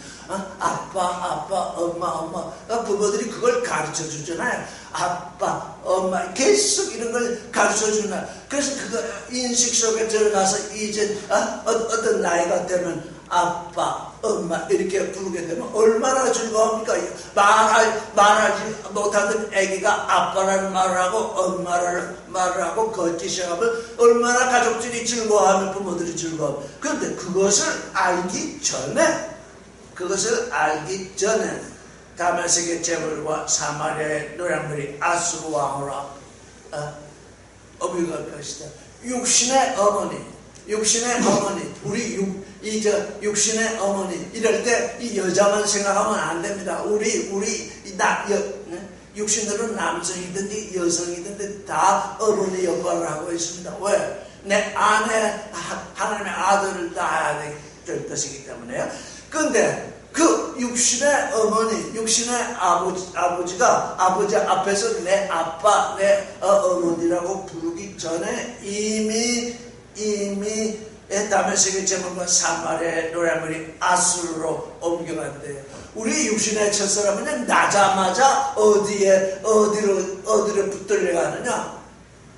아빠, 엄마. 부모들이 그걸 가르쳐 주잖아요. 아빠, 엄마, 계속 이런 걸 가르쳐 주나. 그래서 그거 인식 속에 들어가서 이제 어떤 나이가 되면 아빠, 엄마 이렇게 부르게 되면 얼마나 즐거웁니까? 말하지 못하던 애기가 아빠라는 말을 하고 엄마라는 말을 하고 걷기 시작하면 얼마나 가족들이 즐거워하면 부모들이 즐거워. 그런데 그것을 알기 전에 다메섹의 재물과 사마리아의 노량물이 아수르 왕으로 옮겨갈 것이다. 육신의 어머니, 우리 육신의 어머니 이럴 때 이 여자만 생각하면 안 됩니다. 육신으로는 남성이든지 여성이든지 다 어머니 역할을 하고 있습니다. 왜? 내 안에 하나님의 아들을 낳아야 될 것이기 때문에요. 그런데 그 육신의 어머니, 육신의 아버지가 아버지 앞에서 내 아빠, 내 어머니라고 부르기 전에 이미 다메섹의 재물과 사마리아의 노량물이 아수르로 옮겨간대요. 우리 육신의 첫사람은 나자마자 어디로 붙들려가느냐?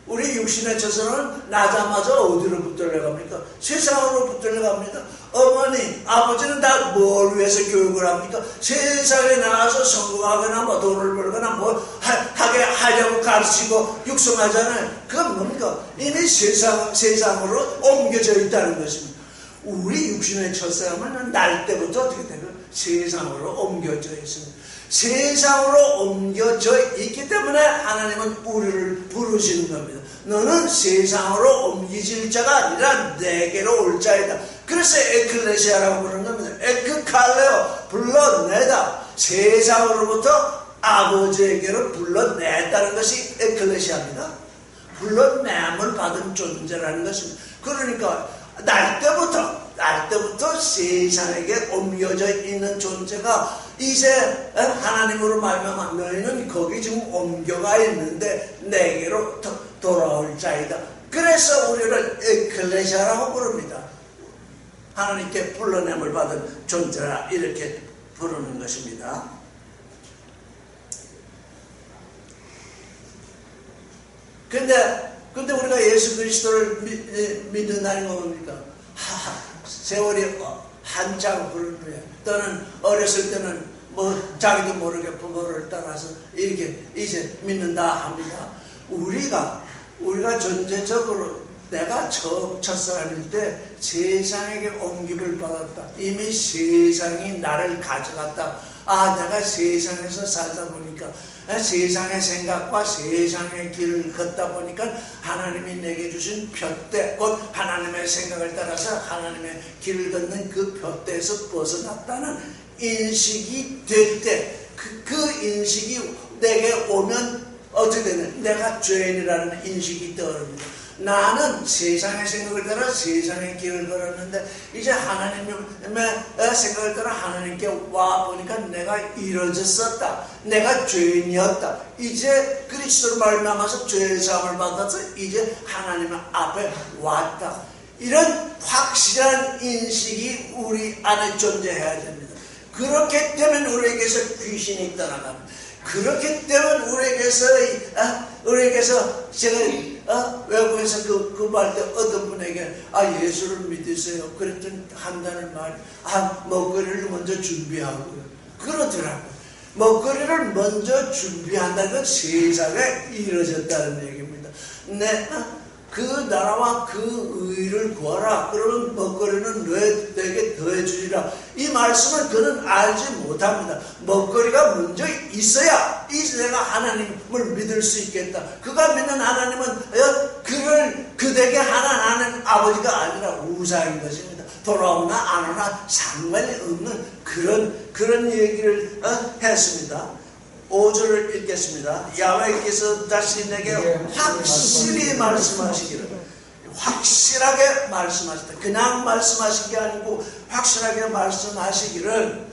우리 육신의 첫사람은 나자마자 어디로 붙들려갑니까? 세상으로 붙들려갑니다. 어머니, 아버지는 다 뭘 위해서 교육을 합니까? 세상에 나가서 성공하거나 뭐 돈을 벌거나 뭐 하려고 가르치고 육성하잖아요. 그건 뭡니까? 이미 세상으로 옮겨져 있다는 것입니다. 우리 육신의 첫사람은 날 때부터 어떻게 되면 세상으로 옮겨져 있습니다. 세상으로 옮겨져 있기 때문에 하나님은 우리를 부르시는 겁니다. 너는 세상으로 옮기질 자가 아니라 내게로 올 자이다. 그래서 에클레시아라고 부르는 겁니다. 에크칼레오, 불러내다. 세상으로부터 아버지에게로 불러냈다는 것이 에클레시아입니다. 불러냄을 받은 존재라는 것입니다. 그러니까 날 때부터 세상에게 옮겨져 있는 존재가 이제 하나님으로 말미암아 너희는 거기 지금 옮겨가 있는데 내게로 돌아올 자이다. 그래서 우리를 에클레시아라고 부릅니다. 하나님께 불러냄을 받은 존재라 이렇게 부르는 것입니다. 근데 우리가 예수 그리스도를 믿는다는 건 뭡니까? 세월이 한참 흐른 후에 또는 어렸을 때는 뭐 자기도 모르게 부모를 따라서 이렇게 이제 믿는다 합니다. 우리가 전체적으로 내가 첫사람일 때 세상에게 옮김을 받았다. 이미 세상이 나를 가져갔다. 내가 세상에서 살다 보니까 세상의 생각과 세상의 길을 걷다 보니까 하나님이 내게 주신 푯대, 곧 하나님의 생각을 따라서 하나님의 길을 걷는 그 푯대에서 벗어났다는 인식이 될 때 그 인식이 내게 오면 어떻게 되냐? 내가 죄인이라는 인식이 떠오릅니다. 나는 세상의 생각을 따라 세상의 길을 걸었는데 이제 하나님의 생각을 따라 하나님께 와보니까 내가 이뤄졌었다. 내가 죄인이었다. 이제 그리스도로 말미암아서 죄의 사함을 받아서 이제 하나님 앞에 왔다. 이런 확실한 인식이 우리 안에 존재해야 됩니다. 그렇게 되면 우리에게서 귀신이 떠나갑니다. 그렇기 때문에 우리에게서 제가 외국에서 그 말 때 어떤 분에게 예수를 믿으세요. 그랬더니 한다는 말이 먹거리를 먼저 준비하고요. 그러더라고요. 먹거리를 먼저 준비한다는 건 세상에 이루어졌다는 얘기입니다. 그 나라와 그 의를 구하라. 그러면 먹거리는 내게 더해 보여주리라. 이 말씀을 그는 알지 못합니다. 먹거리가 먼저 있어야 이제 내가 하나님을 믿을 수 있겠다. 그가 믿는 하나님은 그에게 하나님 아버지가 아니라 우상인 것입니다. 돌아오나 안 오나 상관이 없는 그런 얘기를 했습니다. 5절을 읽겠습니다. 야훼께서 다시 내게 확실히 말씀하시기를, 확실하게 말씀하셨다. 그냥 말씀하신 게 아니고 확실하게 말씀하시기를,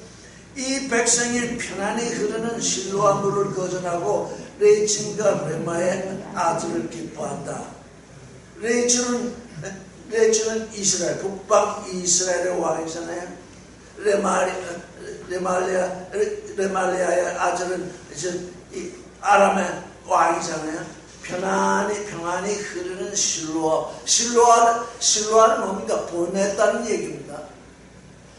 이 백성이 편안히 흐르는 실로아 물을 거절하고 레친과 레마의 아들을 기뻐한다. 레친은 이스라엘, 북방 이스라엘의 왕이잖아요. 레말리아의 아들은 아람의 왕이잖아요. 평안히 흐르는 실로아는 뭡니까? 보냈다는 얘기입니다.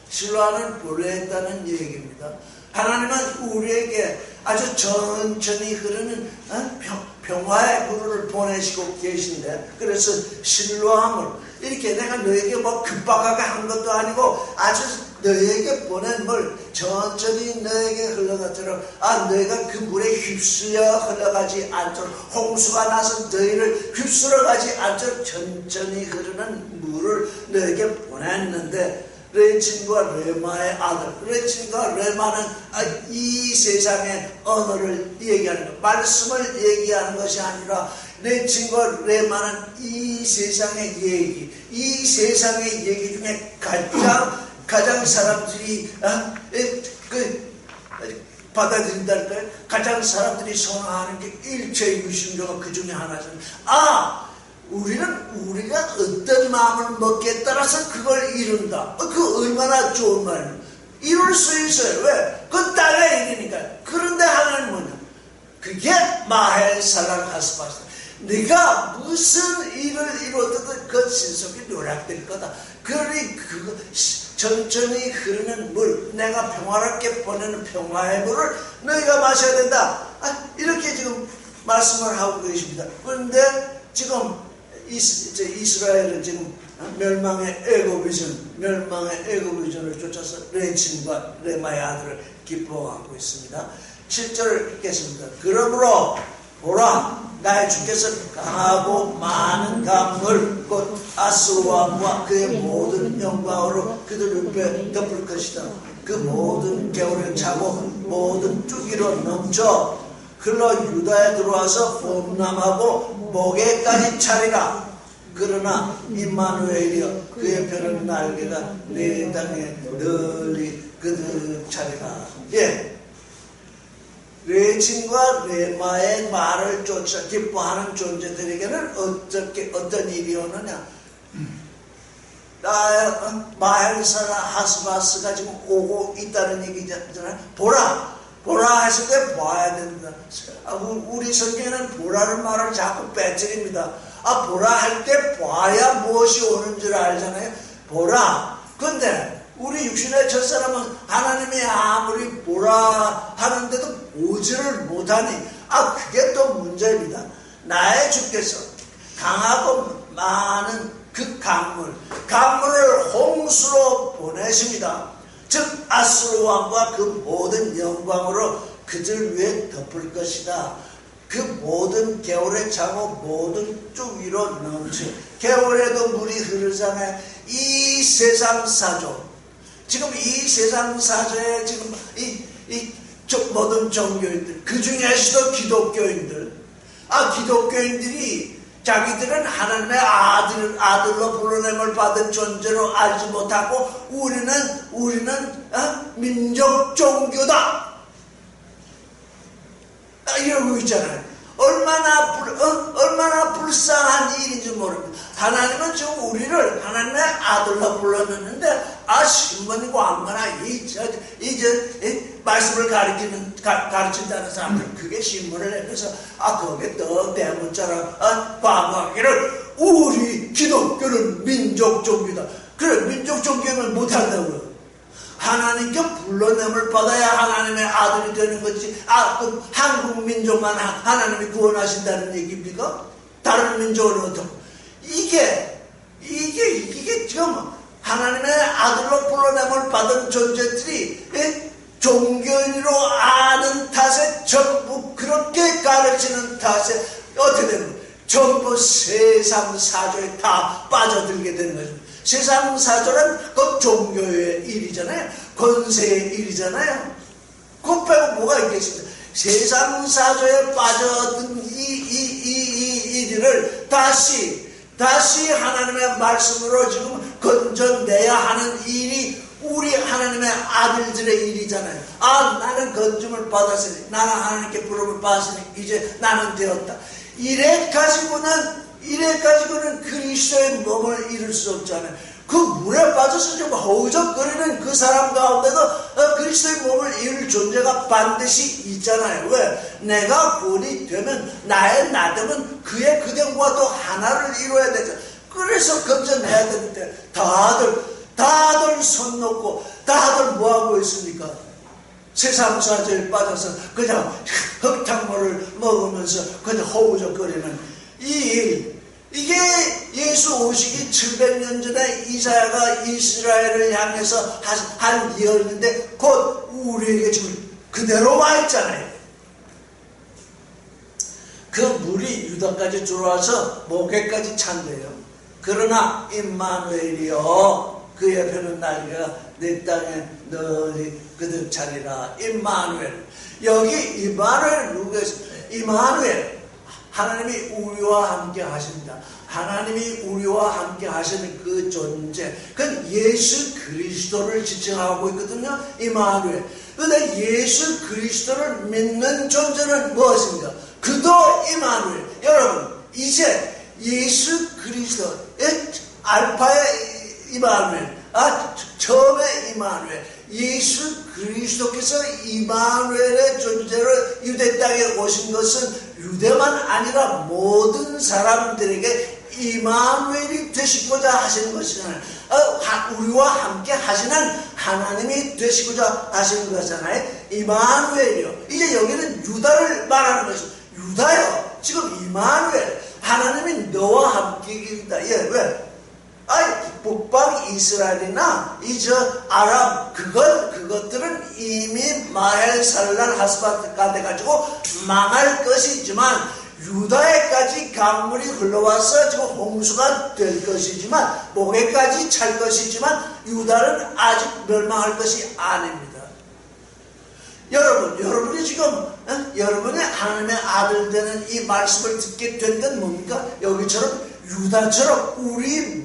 실로아는 보냈다는 얘기입니다. 하나님은 우리에게 아주 천천히 흐르는 평화의 물을 보내시고 계신데, 그래서 실로아물, 이렇게 내가 너에게 뭐 급박하게 한 것도 아니고 아주 너에게 보낸 물 천천히 너에게 흘러가도록, 너희가 그 물에 휩쓸려 흘러가지 않도록, 홍수가 나서 너희를 휩쓸어 가지 않도록 천천히 흐르는 물을 너에게 보냈는데, 레친과 레마의 아들, 레친과 레마는 이 세상의 언어를 얘기하는 것, 말씀을 얘기하는 것이 아니라 레친과 레마는 이 세상의 얘기, 이 세상의 얘기 중에 가장 사람들이 받아들인다니까요. 가장 사람들이 선호하는 게 일체유심조가 그 중에 하나잖아요. 우리가 어떤 마음을 먹기에 따라서 그걸 이룬다. 그 얼마나 좋은 말이에요. 이룰 수 있어요. 왜? 그건 땅의 일이니까. 그런데 하나님은 뭐냐? 그게 마헬사랑 하스바스. 네가 무슨 일을 이루어도 그 신속히 노력될 거다. 그러니 그거 천천히 흐르는 물, 내가 평화롭게 보내는 평화의 물을 너희가 마셔야 된다. 이렇게 지금 말씀을 하고 계십니다. 그런데 지금 이스라엘은 지금 멸망의 애굽위전을 쫓아서 레친과 레마의 아들을 기뻐하고 있습니다. 7절을 읽겠습니다. 그러므로 보라, 나의 주께서 강하고 많은 강물 곧 아수르 왕과 그의 모든 영광으로 그들 옆에 덮을 것이다. 그 모든 겨울에 차고 모든 뚜기로 넘쳐 흘러 유다에 들어와서 봄남하고 목에까지 차리라. 그러나 임마누엘이여, 그의 펴는 날개가 내 땅에 널리 그득 차리라. 레친과 레마의 말을 쫓아 기뻐하는 존재들에게는 어떤 일이 오느냐? 마헬사나 하스바스가 지금 오고 있다는 얘기잖아요. 보라 하실 때 봐야 된다. 우리 성경에는 보라는 말을 자꾸 빼뜨립니다. 보라 할 때 봐야 무엇이 오는 줄 알잖아요. 보라. 근데 우리 육신의 첫사람은 하나님이 아무리 보라 하는데도 보지를 못하니 그게 또 문제입니다. 나의 주께서 강하고 많은 그 강물을 홍수로 보내십니다. 즉 아수르 왕과 그 모든 영광으로 그들 위에 덮을 것이다. 그 모든 겨울에 차고 모든 쭉 위로 넘쳐. 겨울에도 물이 흐르잖아요. 이 세상 사조, 지금 이 세상 사조에 지금 이 모든 종교인들, 그 중에서도 기독교인들이 자기들은 하나님의 아들로 불러냄을 받은 존재로 알지 못하고 우리는 민족 종교다 이러고 있잖아요. 얼마나 불쌍한 일인지 모릅니다. 하나님은 지금 우리를 하나님의 아들로 불러냈는데 신문이고 안거나 이제 말씀을 가르친다는 사람들 그게 신문을 내면서 거기에 또 대문자로 광고하기를 우리 기독교는 민족 종교다. 그래, 민족 종교는 못한다고요. 하나님께 불러냄을 받아야 하나님의 아들이 되는 거지. 그럼 한국 민족만 하나님이 구원하신다는 얘기입니까? 다른 민족은 어떻고? 이게 지금 하나님의 아들로 불러냄을 받은 존재들이 종교인으로 아는 탓에 전부 그렇게 가르치는 탓에 어떻게 되는 거예요? 전부 세상 사조에 다 빠져들게 되는 거죠. 세상 사조는 그 종교의 일이잖아요. 권세의 일이잖아요. 그거 빼고 뭐가 있겠습니까? 세상 사조에 빠져든 이 일을 다시 하나님의 말씀으로 지금 건져내야 하는 일이 우리 하나님의 아들들의 일이잖아요. 아, 나는 건짐을 받았으니, 나는 하나님께 부름을 받았으니 이제 나는 되었다. 이래 가지고는 그리스도의 몸을 이룰 수 없잖아요. 그 물에 빠져서 좀 허우적거리는 그 사람 가운데도 그리스도의 몸을 이룰 존재가 반드시 있잖아요. 왜? 내가 구원이 되면 나의 나됨은 그의 그됨과 또 하나를 이루어야 되죠. 그래서 건져내야 되는데 다들 손 놓고 다들 뭐하고 있습니까? 세상 사조에 빠져서 그냥 흙탕물을 먹으면서 그냥 허우적거리는 이 일, 이게 예수 오시기 700년 전에 이사야가 이스라엘을 향해서 한 예언인데 곧 우리에게 지금 그대로 와 있잖아요. 그 물이 유다까지 들어와서 목에까지 찬 거예요. 그러나 임마누엘이여 그의 펴는 날개가 내 땅에 널리 그득 차리라. 임마누엘. 여기 임마누엘 누구였습니까? 임마누엘. 하나님이 우리와 함께 하십니다. 하나님이 우리와 함께 하시는 그 존재, 그건 예수 그리스도를 지칭하고 있거든요. 임마누엘. 그런데 예수 그리스도를 믿는 존재는 무엇입니까? 그도 임마누엘. 여러분, 이제 예수 그리스도, 알파의 임마누엘, 처음에 임마누엘, 예수 그리스도께서 임마누엘의 존재로 유대 땅에 오신 것은 유대만 아니라 모든 사람들에게 임마누엘이 되시고자 하시는 것이잖아요. 우리와 함께 하시는 하나님이 되시고자 하시는 거잖아요. 임마누엘이요. 이제 여기는 유다를 말하는 것이죠. 유다요. 지금 임마누엘, 하나님이 너와 함께 계시다. 예, 왜? 북방 이스라엘이나 아람 그것들은 이미 마헬살랄 하스바가 돼가지고 망할 것이지만 유다에까지 강물이 흘러와서 지금 홍수가 될 것이지만 목에까지 찰 것이지만 유다는 아직 멸망할 것이 아닙니다. 여러분이 지금 여러분의 하나님의 아들 되는 이 말씀을 듣게 된 건 뭡니까? 여기처럼 유다처럼 우리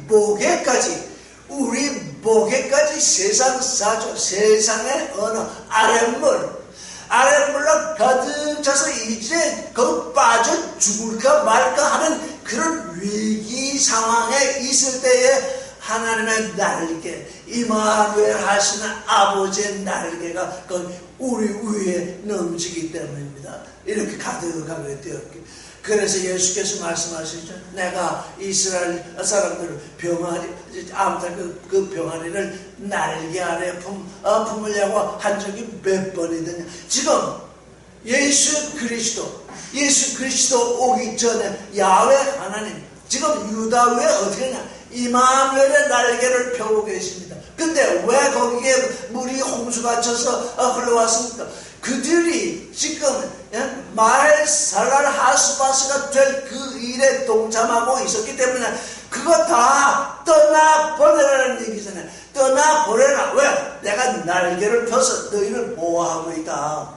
목에까지 세상 사조, 세상의 어느 아랫물로 가득 차서 이제 그 빠져 죽을까 말까 하는 그런 위기 상황에 있을 때에 하나님의 날개, 임마누엘 하시는 아버지의 날개가 우리 위에 넘치기 때문입니다. 이렇게 가득하게 되었기. 그래서 예수께서 말씀하시죠. 내가 이스라엘 사람들을 아무튼 그 병아리를 날개 아래 품으려고 한 적이 몇 번이더냐. 지금 예수 그리스도 오기 전에 야훼 하나님, 지금 유다 위에 어떻게 하냐. 임마누엘의 날개를 펴고 계십니다. 근데 왜 거기에 물이 홍수가 쳐서 흘러왔습니까? 그들이 지금 마헬살랄 하스바스가 될 그 일에 동참하고 있었기 때문에 그거 다 떠나보내라는 얘기잖아요. 떠나보내라. 왜? 내가 날개를 펴서 너희를 보호하고 있다.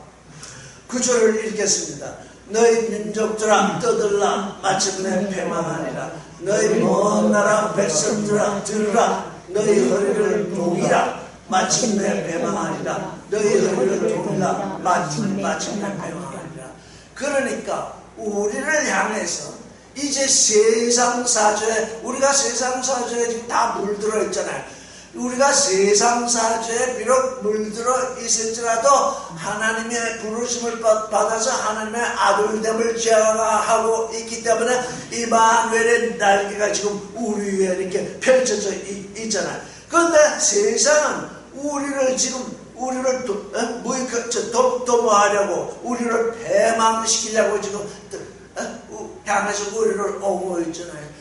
구절을 읽겠습니다. 너희 민족들아 떠들라. 마침내 패망하리라. 너희 먼 나라 백성들아 들으라. 너희 허리를 동이라. 마침내 패망하리라. 너희 허리를 동이라. 마침내 패망하리라. 그러니까 우리를 향해서 이제 세상 사조에, 우리가 세상 사조에 지금 다 물들어 있잖아요. 우리가 세상 사조에 비록 물들어 있을지라도 하나님의 부르심을 받아서 하나님의 아들됨을 제어하고 있기 때문에 임마누엘의 날개가 지금 우리 위에 이렇게 펼쳐져 있잖아요. 그런데 세상은 우리를 도모하려고, 우리를 패망시키려고 지금 향해서 우리를 오고 있잖아요.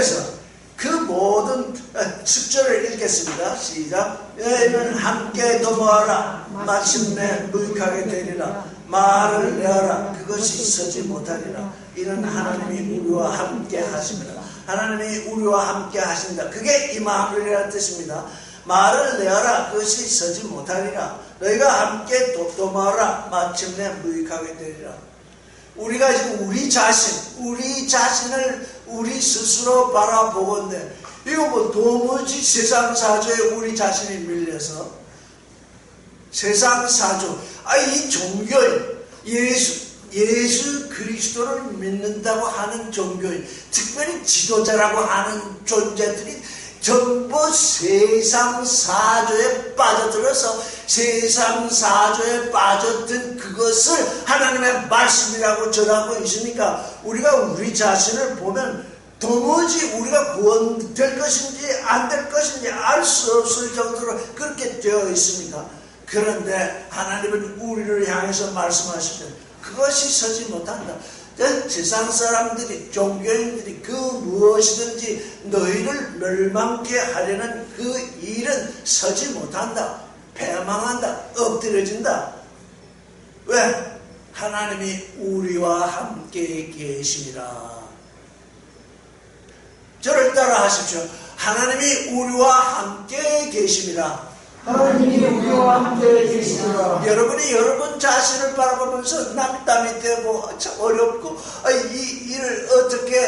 그래서 그 모든 10절을 읽겠습니다. 시작. 너희는 함께 도모하라. 마침내 무익하게 되리라. 말을 내어라. 그것이 서지 못하리라. 이는 하나님이 우리와 함께 하십니다. 하나님이 우리와 함께 하신다. 그게 임마누엘이라는 뜻입니다. 말을 내어라. 그것이 서지 못하리라. 너희가 함께 도모하라. 마침내 무익하게 되리라. 우리가 지금 우리 자신을 우리 스스로 바라보건대 이거 뭐 도무지 세상 사조에 우리 자신이 밀려서 세상 사조 이 종교인 예수 그리스도를 믿는다고 하는 종교인 특별히 지도자라고 하는 존재들이 전부 세상 사조에 빠져들어서 세상 사조에 빠져든 그것을 하나님의 말씀이라고 전하고 있으니까 우리가 우리 자신을 보면 도무지 우리가 구원될 것인지 안 될 것인지 알 수 없을 정도로 그렇게 되어 있습니다. 그런데 하나님은 우리를 향해서 말씀하시면 그것이 서지 못한다. 세상 사람들이 종교인들이 그 무엇이든지 너희를 멸망케 하려는 그 일은 서지 못한다. 패망한다. 엎드려진다. 왜? 하나님이 우리와 함께 계심이라. 저를 따라 하십시오. 하나님이 우리와 함께 계심이라. 하나님이 우리와 함께 계시리라. 여러분이 여러분 자신을 바라보면서 낙담이 되고 참 어렵고 이 일을 어떻게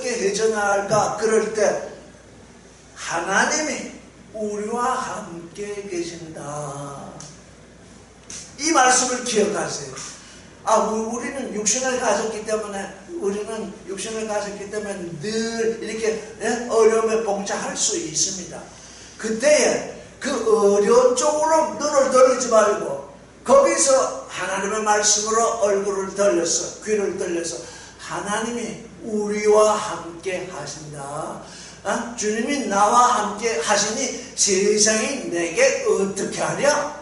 해줘나갈까 그럴 때 하나님이 우리와 함께 계신다. 이 말씀을 기억하세요. 우리는 육신을 가졌기 때문에 늘 이렇게 어려움에 봉착할 수 있습니다. 그때에 그 어려운 쪽으로 눈을 돌리지 말고 거기서 하나님의 말씀으로 얼굴을 돌려서 귀를 돌려서 하나님이 우리와 함께 하신다. 주님이 나와 함께 하시니 세상이 내게 어떻게 하랴?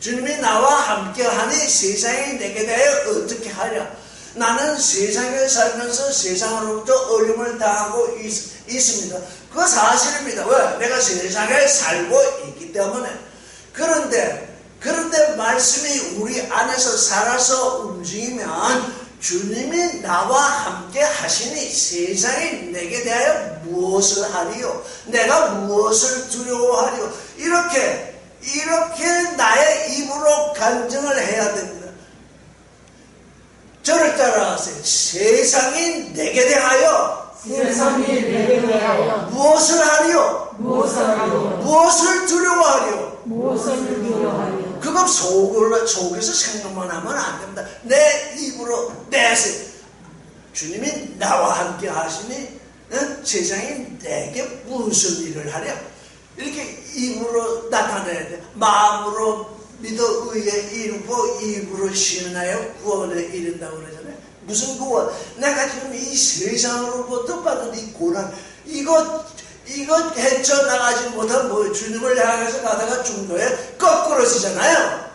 주님이 나와 함께 하니 세상이 내게 대하여 어떻게 하랴? 나는 세상에 살면서 세상으로부터 어려움을 당하고 있습니다. 그거 사실입니다. 왜? 내가 세상에 살고 있기 때문에. 그런데 말씀이 우리 안에서 살아서 움직이면 주님이 나와 함께 하시니 세상이 내게 대하여 무엇을 하리요? 내가 무엇을 두려워하리요? 이렇게 나의 입으로 간증을 해야 됩니다. 저를 따라하세요. 세상이 내게 대하여 무엇을 하리요? 무엇을 두려워하리요? 그거 속에서 생각만 하면 안 됩니다. 내 입으로 내세요. 주님이 나와 함께 하시니 세상이 내게 무슨 일을 하랴? 이렇게 입으로 나타내야 돼. 마음으로 믿어 의에 이르고 입으로 시인하여 구원에 이른다고 그러잖아요. 무슨 구원? 내가 지금 이 세상으로부터 받은 이 고난 이거 헤쳐나가지 못한 주님을 향해서 가다가 중도에 거꾸러지잖아요.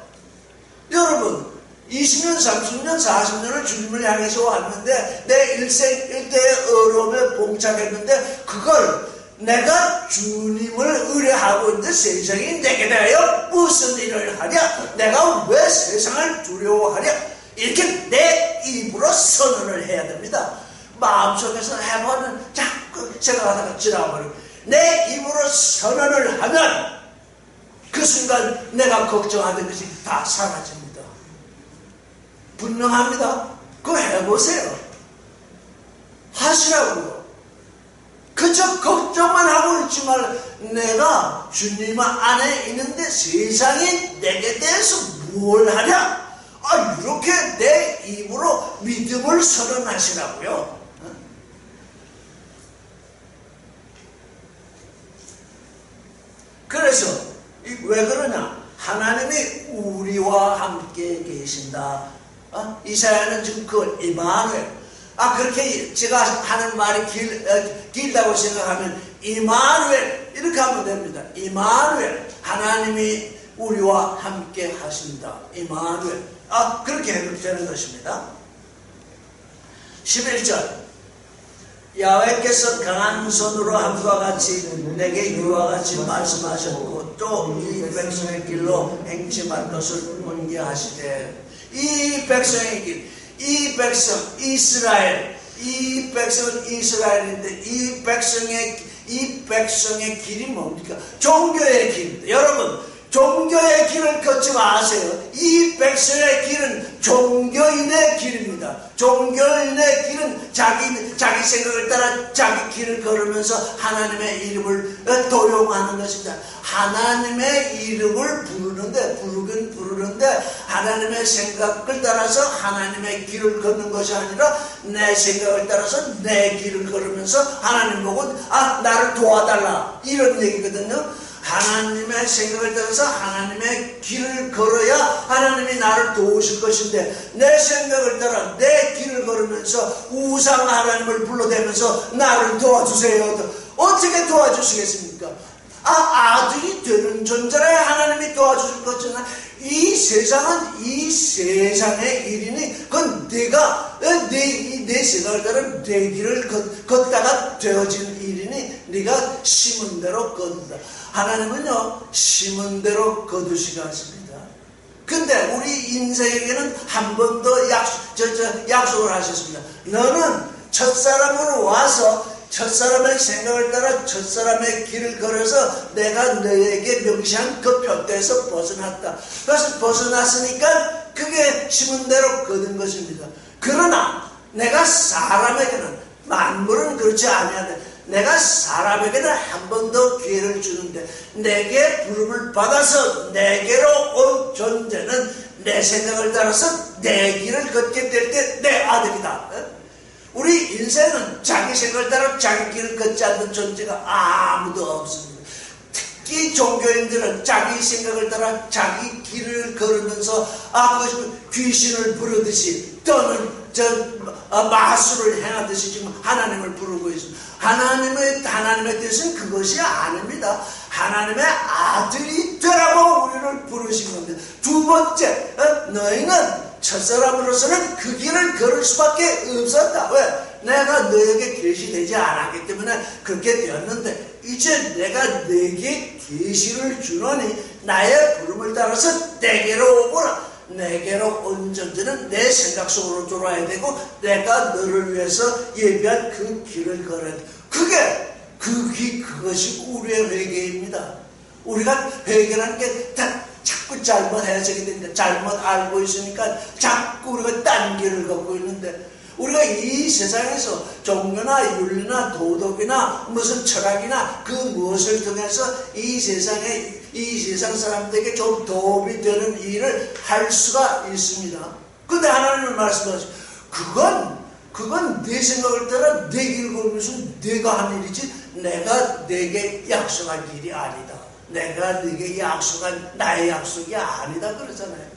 여러분 20년, 30년, 40년을 주님을 향해서 왔는데 내 일생 일대의 어려움에 봉착했는데 그걸 내가 주님을 의뢰하고 있는데 세상이 내게 대하여 무슨 일을 하랴? 내가 왜 세상을 두려워하랴? 이렇게 내 입으로 선언을 해야 됩니다. 마음속에서 해보는 자꾸 생각하다가 지나가버리고 내 입으로 선언을 하면 그 순간 내가 걱정하던 것이 다 사라집니다. 분명합니다. 그거 해보세요. 하시라고요. 그저 걱정만 하고 있지 말고 내가 주님 안에 있는데 세상이 내게 대해서 뭘 하랴? 이렇게 내 입으로 믿음을 선언하시라고요. 그래서 왜 그러냐? 하나님이 우리와 함께 계신다. 이사야는 지금 그 임마누엘. 그렇게 제가 하는 말이 길다고 생각하면 임마누엘 이렇게 하면 됩니다. 임마누엘. 하나님이 우리와 함께 하신다. 임마누엘. 그렇게 해도 되는 것입니다. 11절 야훼께서 강한 손으로 함과 같이 내게 유와 같이 말씀하셨고 또 이 백성의 길로 행침할 것을 문계하시되 이 백성의 길, 이 백성 이스라엘, 이 백성은 이스라엘인데 이 백성의 길이 뭡니까? 종교의 길입니다. 여러분 종교의 길을 걷지 마세요. 이 백성의 길은 종교인의 길입니다. 종교인의 길은 자기 생각을 따라 자기 길을 걸으면서 하나님의 이름을 도용하는 것입니다. 하나님의 이름을 부르긴 부르는데 하나님의 생각을 따라서 하나님의 길을 걷는 것이 아니라 내 생각을 따라서 내 길을 걸으면서 하나님 보고 나를 도와달라 이런 얘기거든요. 하나님의 생각을 따라서 하나님의 길을 걸어야 하나님이 나를 도우실 것인데 내 생각을 따라 내 길을 걸으면서 우상 하나님을 불러대면서 나를 도와주세요. 어떻게 도와주시겠습니까? 아들이 되는 존재라야 하나님이 도와주실 것이잖아. 이 세상은 이 세상의 일이니 그건 내가 내 생각을 따라 내 길을 걷다가 되어진 일이니 네가 심은 대로 거둔다. 하나님은요 심은 대로 거두시게 하십니다. 근데 우리 인생에게는 한 번 더 약속을 하셨습니다. 너는 첫사람으로 와서 첫사람의 생각을 따라 첫사람의 길을 걸어서 내가 너에게 명시한 그 표대에서 벗어났다. 그래서 벗어났으니까 그게 심은 대로 거둔 것입니다. 그러나 내가 사람에게는 만물은 그렇지 아니하되 내가 사람에게는 한 번 더 기회를 주는데 내게 부름을 받아서 내게로 온 존재는 내 생각을 따라서 내 길을 걷게 될 때 내 아들이다. 우리 인생은 자기 생각을 따라 자기 길을 걷지 않는 존재가 아무도 없습니다. 특히 종교인들은 자기 생각을 따라 자기 길을 걸으면서 귀신을 부르듯이 또는 마술을 행하듯이 지금 하나님을 부르고 있습니다. 하나님의 뜻은 그것이 아닙니다. 하나님의 아들이 되라고 우리를 부르신 겁니다. 두 번째, 너희는 첫사람으로서는 그 길을 걸을 수밖에 없었다. 왜? 내가 너에게 계시되지 않았기 때문에 그렇게 되었는데 이제 내가 너에게 계시를 주노니 나의 부름을 따라서 내게로 오거라. 내게로 온 존재는 내 생각 속으로 들어와야 되고 내가 너를 위해서 예비한 그 길을 걸어야 돼. 그것이 우리의 회개입니다. 우리가 회개라는 게 자꾸 잘못 해석이 되는데 잘못 알고 있으니까 자꾸 우리가 딴 길을 걷고 있는데 우리가 이 세상에서 종교나 윤리나 도덕이나 무슨 철학이나 그 무엇을 통해서 이 세상 사람들에게 좀 도움이 되는 일을 할 수가 있습니다. 근데 하나님은 말씀하시죠. 그건 내 생각을 따라 내 길을 걸으면서 내가 한 일이지 내가 내게 약속한 일이 아니다. 내가 네게 약속한 나의 약속이 아니다 그러잖아요.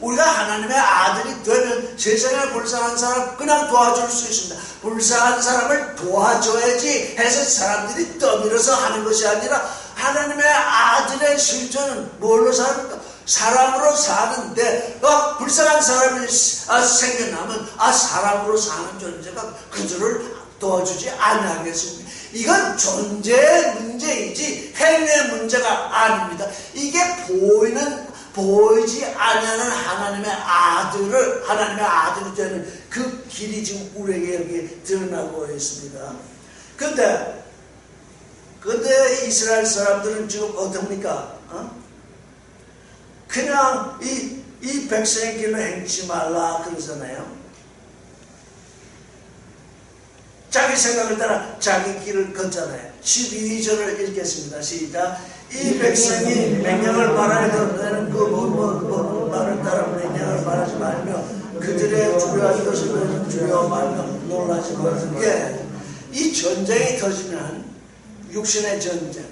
우리가 하나님의 아들이 되면 세상에 불쌍한 사람 그냥 도와줄 수 있습니다. 불쌍한 사람을 도와줘야지 해서 사람들이 떠밀어서 하는 것이 아니라 하나님의 아들의 실존은 뭘로 삽니까? 사람으로 사는데 불쌍한 사람이 생겨나면 사람으로 사는 존재가 그들을 도와주지 아니하겠습니까? 이건 존재의 문제이지 행위의 문제가 아닙니다. 이게 보이지 아니하는 하나님의 아들이 되는 그 길이 지금 우리에게 여기 드러나고 있습니다. 근데 이스라엘 사람들은 지금 어떻습니까? 그냥 이 백성의 길로 행치 말라 그러잖아요. 자기 생각을 따라 자기 길을 걷잖아요. 12절을 읽겠습니다. 시작. 이 백성이 명령을 말하여도 너는 그 말을 따라 명령을 말하지 말며 그들의 두려워하는 것을 너는 두려워 말며 놀라지 말며 이 전쟁이 터지면 육신의 전쟁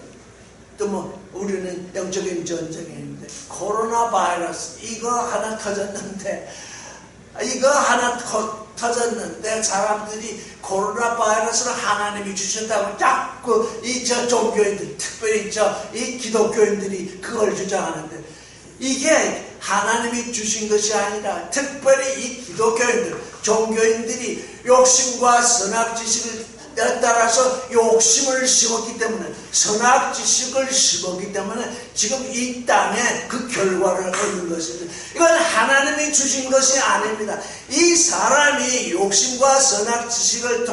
또 우리는 영적인 전쟁인데 코로나 바이러스 이거 하나 터졌는데 사람들이 코로나 바이러스를 하나님이 주신다고 자꾸 종교인들, 특별히 이 기독교인들이 그걸 주장하는데 이게 하나님이 주신 것이 아니라 특별히 이 기독교인들 종교인들이 욕심과 선악지식을 따라서 욕심을 심었기 때문에, 선악지식을 심었기 때문에 지금 이 땅에 그 결과를 얻는 것입니다. 이건 하나님이 주신 것이 아닙니다. 이 사람이 욕심과 선악지식을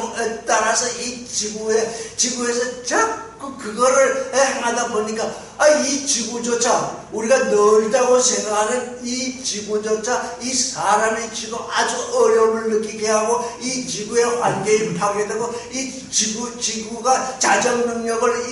따라서 이 지구에서 자꾸 그거를 행하다 보니까 이 지구조차, 우리가 넓다고 생각하는 이 지구조차 이 사람이 지금 아주 어려움을 느끼게 하고, 이 지구의 환경이 파괴되고 이 지구가 자정 능력을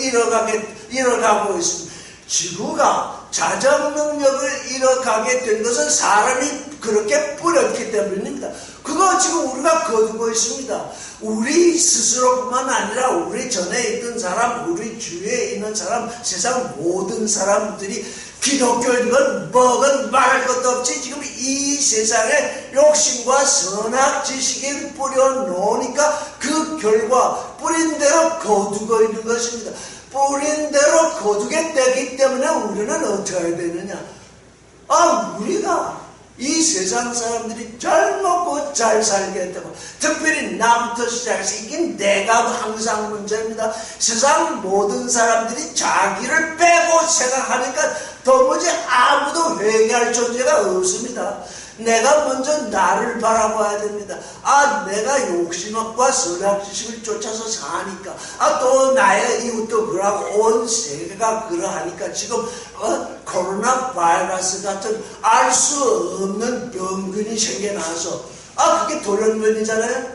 잃어가고 있습니다. 지구가 자정 능력을 잃어가게 된 것은 사람이 그렇게 뿌렸기 때문입니다. 그거 지금 우리가 거두고 있습니다. 우리 스스로뿐만 아니라 우리 전에 있던 사람, 우리 주위에 있는 사람, 세상 모든 사람들이 기독교인건 뭐건 말할 것도 없이 지금 이 세상에 욕심과 선악 지식을 뿌려놓으니까 그 결과 뿌린 대로 거두고 있는 것입니다. 뿌린 대로 거두게 되기 때문에 우리는 어떻게 해야 되느냐? 우리가 이 세상 사람들이 잘 먹고 잘 살게 되고, 특별히 나부터 시작해서 이게 내가 항상 문제입니다. 세상 모든 사람들이 자기를 빼고 생각하니까 도무지 아무도 회개할 존재가 없습니다. 내가 먼저 나를 바라봐야 됩니다. 내가 욕심과 선악지식을 쫓아서 사니까, 또 나의 이웃도 그러고 온 세계가 그러하니까 지금 코로나 바이러스 같은 알 수 없는 병균이 생겨나서, 그게 돌연변이잖아요.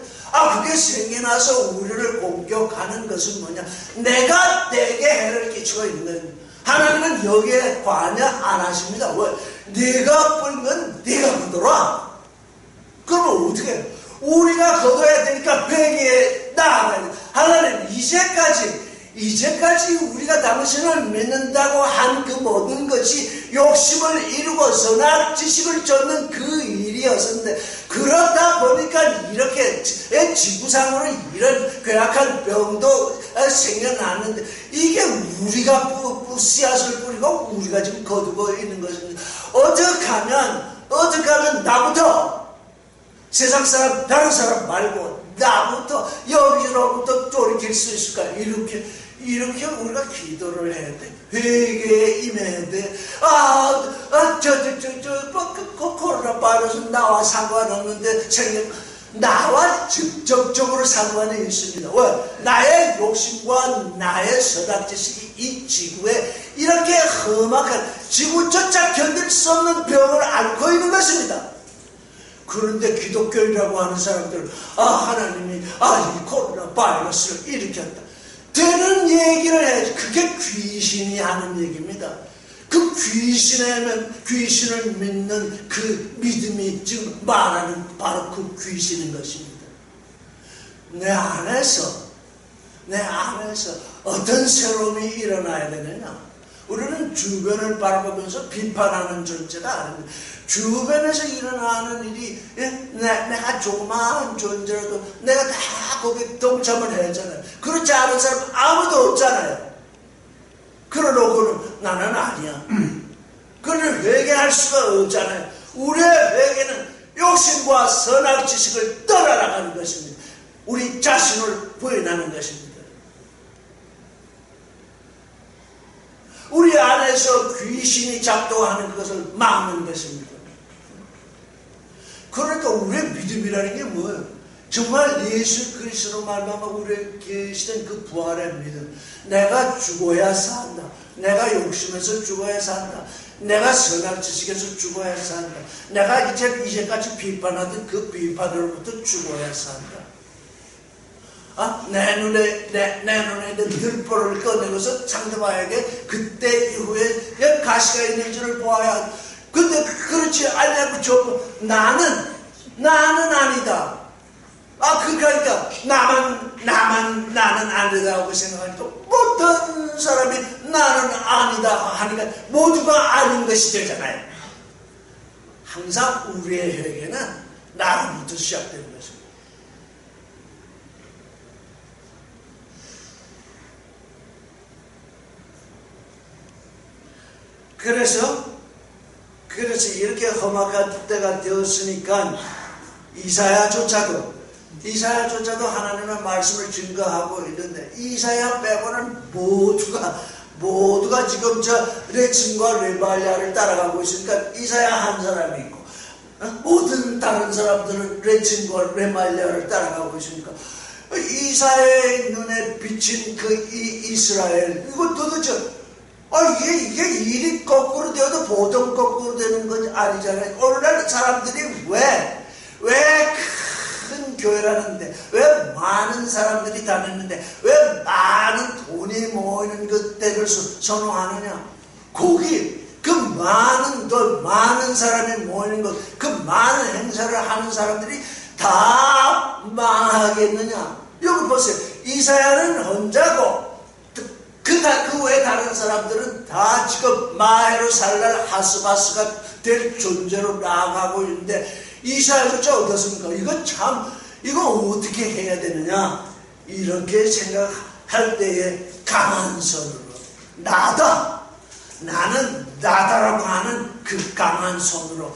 그게 생겨나서 우리를 공격하는 것은 뭐냐? 내가 내게 해를 끼치고 있는, 하나님은 여기에 관여 안 하십니다. 왜? 네가 뿌린 건 네가 거둬라. 그러면 어떻게 해요? 우리가 거둬야 되니까 회개에 나아가야 돼. 하나님, 이제까지 우리가 당신을 믿는다고 한 그 모든 것이 욕심을 이루고 선악지식을 쫓는 그 일이었는데, 그러다 보니까 이렇게 지구상으로 이런 괴악한 병도 생겨났는데, 이게 우리가 씨앗을 뿌리고 우리가 지금 거두고 있는 것입니다. 어떻게 하면 나부터, 세상 사람 다른 사람 말고 나부터 여기로부터 돌이킬 수 있을까? 이렇게 우리가 기도를 해야 돼. 회개에 임해야 돼. 코로나 바이러스 나와 상관없는데 나와 직접적으로 상관이 있습니다. 왜? 나의 욕심과 나의 선악지식이 이 지구에 이렇게 험악한, 지구조차 견딜 수 없는 병을 앓고 있는 것입니다. 그런데 기독교인이라고 하는 사람들은 하나님이 이 코로나 바이러스를 일으켰다, 되는 얘기를 해야지. 그게 귀신이 하는 얘기입니다. 그 귀신을 믿는 그 믿음이 지금 말하는 바로 그 귀신인 것입니다. 내 안에서 어떤 새로움이 일어나야 되느냐? 우리는 주변을 바라보면서 비판하는 존재가 아닙니다. 주변에서 일어나는 일이, 내가 조그마한 존재라도 내가 다 거기에 동참을 해야잖아요. 그렇지 않은 사람 아무도 없잖아요. 그러놓고는 나는 아니야. 그를 회개할 수가 없잖아요. 우리의 회개는 욕심과 선악 지식을 떠나가는 것입니다. 우리 자신을 부인하는 것입니다. 우리 안에서 귀신이 작동하는 것을 막는 것입니다. 그러니까 우리의 믿음이라는 게 뭐예요? 정말 예수 그리스도로 말미암아 우리에 계시던 그 부활의 믿음. 내가 죽어야 산다. 내가 욕심에서 죽어야 산다. 내가 선악 지식에서 죽어야 산다. 내가 이제까지 비판하던 그 비판으로부터 죽어야 산다. 내 눈에 있는 들보를 꺼내고서 상대방에게 그때 이후에 가시가 있는지를 보아야. 근데 그렇지 않냐고 나는 아니다. 그러니까 나는 아니다라고 생각하니까 어떤 사람이 나는 아니다 하니까 모두가 아닌 것이 되잖아요. 항상 우리의 회개는 나로부터 시작되는 것입니다. 그래서 이렇게 험악한 때가 되었으니까 이사야조차도 하나님의 말씀을 증거하고 있는데, 이사야 빼고는 모두가 지금 저 레친과 레발리아를 따라가고 있으니까 이사야 한 사람이 있고, 모든 다른 사람들은 레친과 레말리아를 따라가고 있으니까, 이사야의 눈에 비친 그 이스라엘, 이거 도대체 이게 일이 거꾸로 되어도 보통 거꾸로 되는 건 아니잖아요. 오늘날 사람들이 왜 큰 교회라는데, 왜 많은 사람들이 다녔는데, 왜 많은 돈이 모이는 그 때를 선호하느냐? 거기 그 많은 사람이 모이는 것, 그 많은 행사를 하는 사람들이 다 망하겠느냐? 여기 보세요. 이사야는 혼자고, 그 외에 다른 사람들은 다 지금 마헤로살랄 하스바스가 될 존재로 나아가고 있는데, 이사야조차 어떻습니까? 이거 어떻게 해야 되느냐? 이렇게 생각할 때에 강한 손으로, 나는 나다라고 하는 그 강한 손으로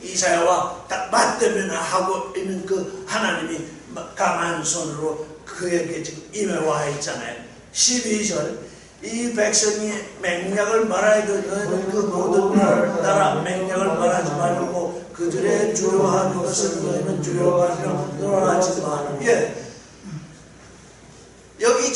이사야와 딱 맞대면하고 있는 그 하나님이 강한 손으로 그에게 지금 임해와 있잖아요. 12절, 이 백성이 맹약을 말하여도 너희는 그 모든 나라 맹약을 말하지 말고 그들의 두려워하는 것을 너희는 두려워하며 놀라지 마라. 여기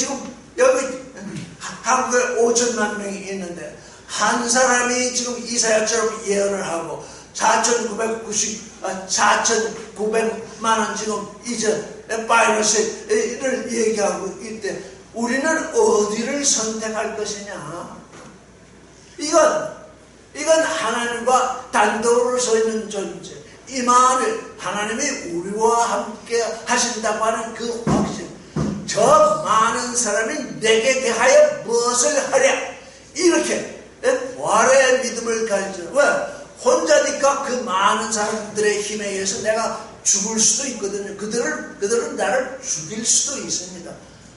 한국에 5천만 명이 있는데, 한 사람이 지금 이사야처럼 예언을 하고 4,900만 원 지금 이제 바이러스를 얘기하고 있대. 우리는 어디를 선택할 것이냐? 이건 하나님과 단독으로 서 있는 존재. 이마누엘, 하나님이 우리와 함께 하신다고 하는 그 확신. 저 많은 사람이 내게 대하여 무엇을 하랴? 이렇게 부활의 믿음을 가지죠. 왜? 혼자니까 그 많은 사람들의 힘에 의해서 내가 죽을 수도 있거든요. 그들은 나를 죽일 수도 있습니다.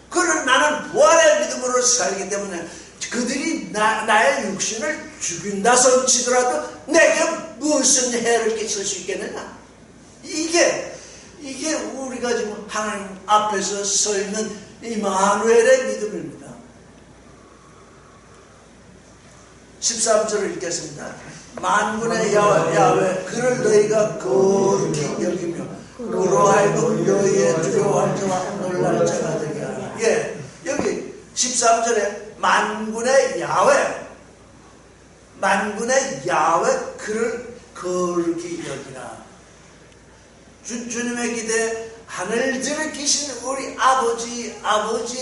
그러나 나는 부활의 믿음으로 살기 때문에 그들이 나의 육신을 죽인다 손치더라도 내게 무슨 해를 끼칠 수 있겠느냐? 이게 우리가 지금 하나님 앞에서 서 있는 이마누엘의 믿음입니다. 13절을 읽겠습니다. 만군의 야훼, 그를 너희가 거룩히 여기며 그로 하여금 너희의 두려워할 자와 놀랄 자가 되게 하라. 여기 13절에 만군의 야훼, 그를 거룩히 여기라. 주님의 기대, 하늘들에 계신 우리 아버지의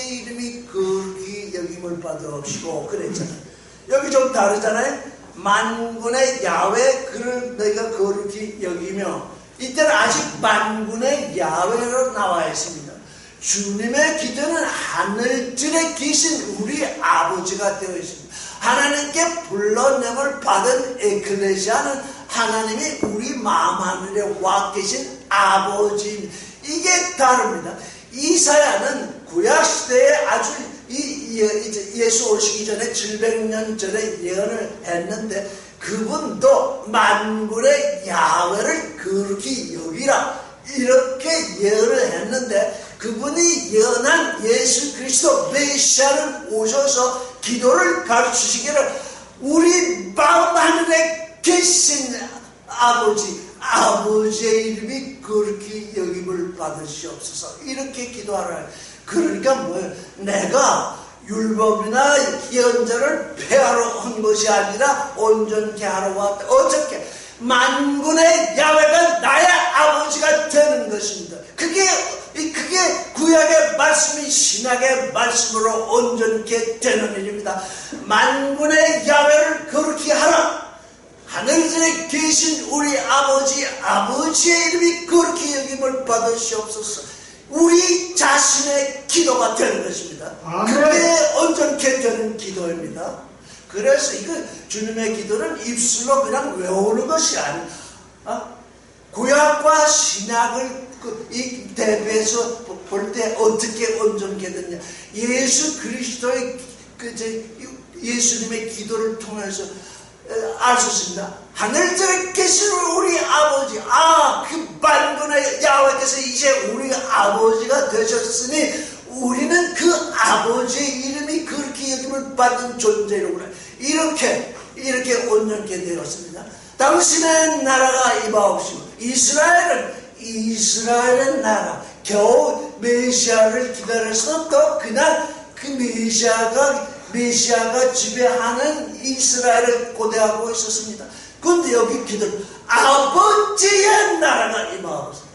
이름이 거룩히 여김을 받으시고 그랬잖아요. 여기 좀 다르잖아요. 만군의 야훼, 그를 너희가 거룩히 여기며, 이때는 아직 만군의 야훼로 나와 있습니다. 주님의 기도는 하늘들에 계신 우리 아버지가 되어 있습니다. 하나님께 불러냄을 받은 에클레시아는 하나님이 우리 마음 하늘에 와 계신 아버지입니다. 이게 다릅니다. 이사야는 구약시대에 아주 예수 오시기 전에 700년 전에 예언을 했는데, 그분도 만군의 야훼를 거룩히 여기라 이렇게 예언을 했는데, 그분이 예언한 예수 그리스도 메시아는 오셔서 기도를 가르치시기를 우리 마음 하늘에 계신 아버지의 이름이 거룩히 여김을 받으시옵소서 이렇게 기도하라. 그러니까 뭐예요? 내가 율법이나 예언자를 폐하러 온 것이 아니라 온전케 하러 왔다. 어떻게? 만군의 야훼가 나의 아버지가 되는 것입니다. 그게 구약의 말씀이 신약의 말씀으로 온전케 되는 일입니다. 만군의 야훼를 거룩히 하라. 하늘에 계신 우리 아버지의 이름이 거룩히 여김을 받으시옵소서. 우리 자신의 기도가 되는 것입니다. 그게 온전케 되는 기도입니다. 그래서 이거 주님의 기도는 입술로 그냥 외우는 것이 아니에요. 구약과 신약을 대비해서 볼 때 어떻게 온전케 되느냐? 예수 그리스도의 예수님의 기도를 통해서 알 수 있습니다. 하늘들에 계신 우리 아버지, 그 만군의 야훼께서 이제 우리 아버지가 되셨으니 우리는 그 아버지의 이름이 그렇게 여김을 받는 존재로구나. 이렇게 온전케 되었습니다. 당신의 나라가 임하옵시고 이스라엘의 나라, 겨우 메시아를 기다려서 또 그날 그 메시아가 지배하는 이스라엘을 고대하고 있었습니다. 그런데 여기 기도, 아버지의 나라가 임하옵소서.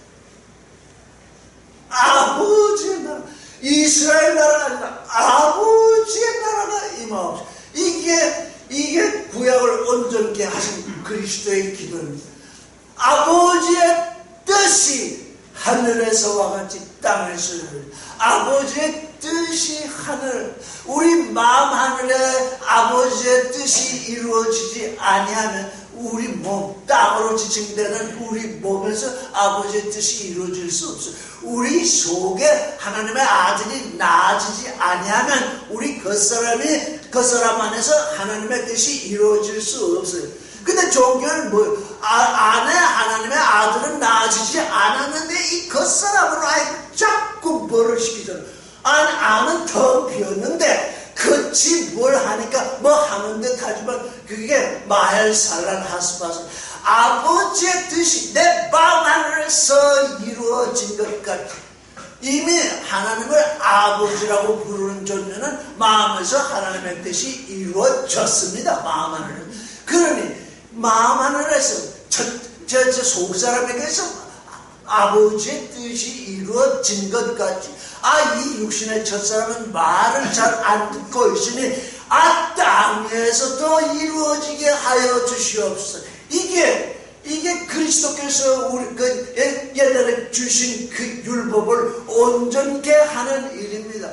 아버지의 나라, 이스라엘 나라가 아니라 아버지의 나라가 임하옵소서. 이게 구약을 온전케 하신 그리스도의 기도입니다. 아버지의 뜻이 하늘에서와 같이 땅에서 이루어집니다. 아버지의 뜻이 하늘, 우리 마음 하늘에 아버지의 뜻이 이루어지지 아니하면 우리 몸, 땅으로 지칭되는 우리 몸에서 아버지의 뜻이 이루어질 수 없어요. 우리 속에 하나님의 아들이 나아지지 아니하면 우리 그 사람 안에서 하나님의 뜻이 이루어질 수 없어요. 근데 종교는 뭐예요? 안에 하나님의 아들은 나아지지 않았는데 이 겉사람으로 자꾸 뭐를 시키잖아요. 안은 더 비었는데 겉이 뭘 하니까 뭐 하는 듯 하지만 그게 마헬살란 하스바스. 아버지의 뜻이 내 마음 안에서 이루어진 것 같이. 이미 하나님을 아버지라고 부르는 존재는 마음에서 하나님의 뜻이 이루어졌습니다. 마음 안에서. 그러니 마음 하늘에서 저 속사람에게서 아버지의 뜻이 이루어진 것 같이 이 육신의 첫사람은 말을 잘 안 듣고 있으니 땅에서도 이루어지게 하여 주시옵소서. 이게 그리스도께서 우리 옛날에 주신 그 율법을 온전케 하는 일입니다.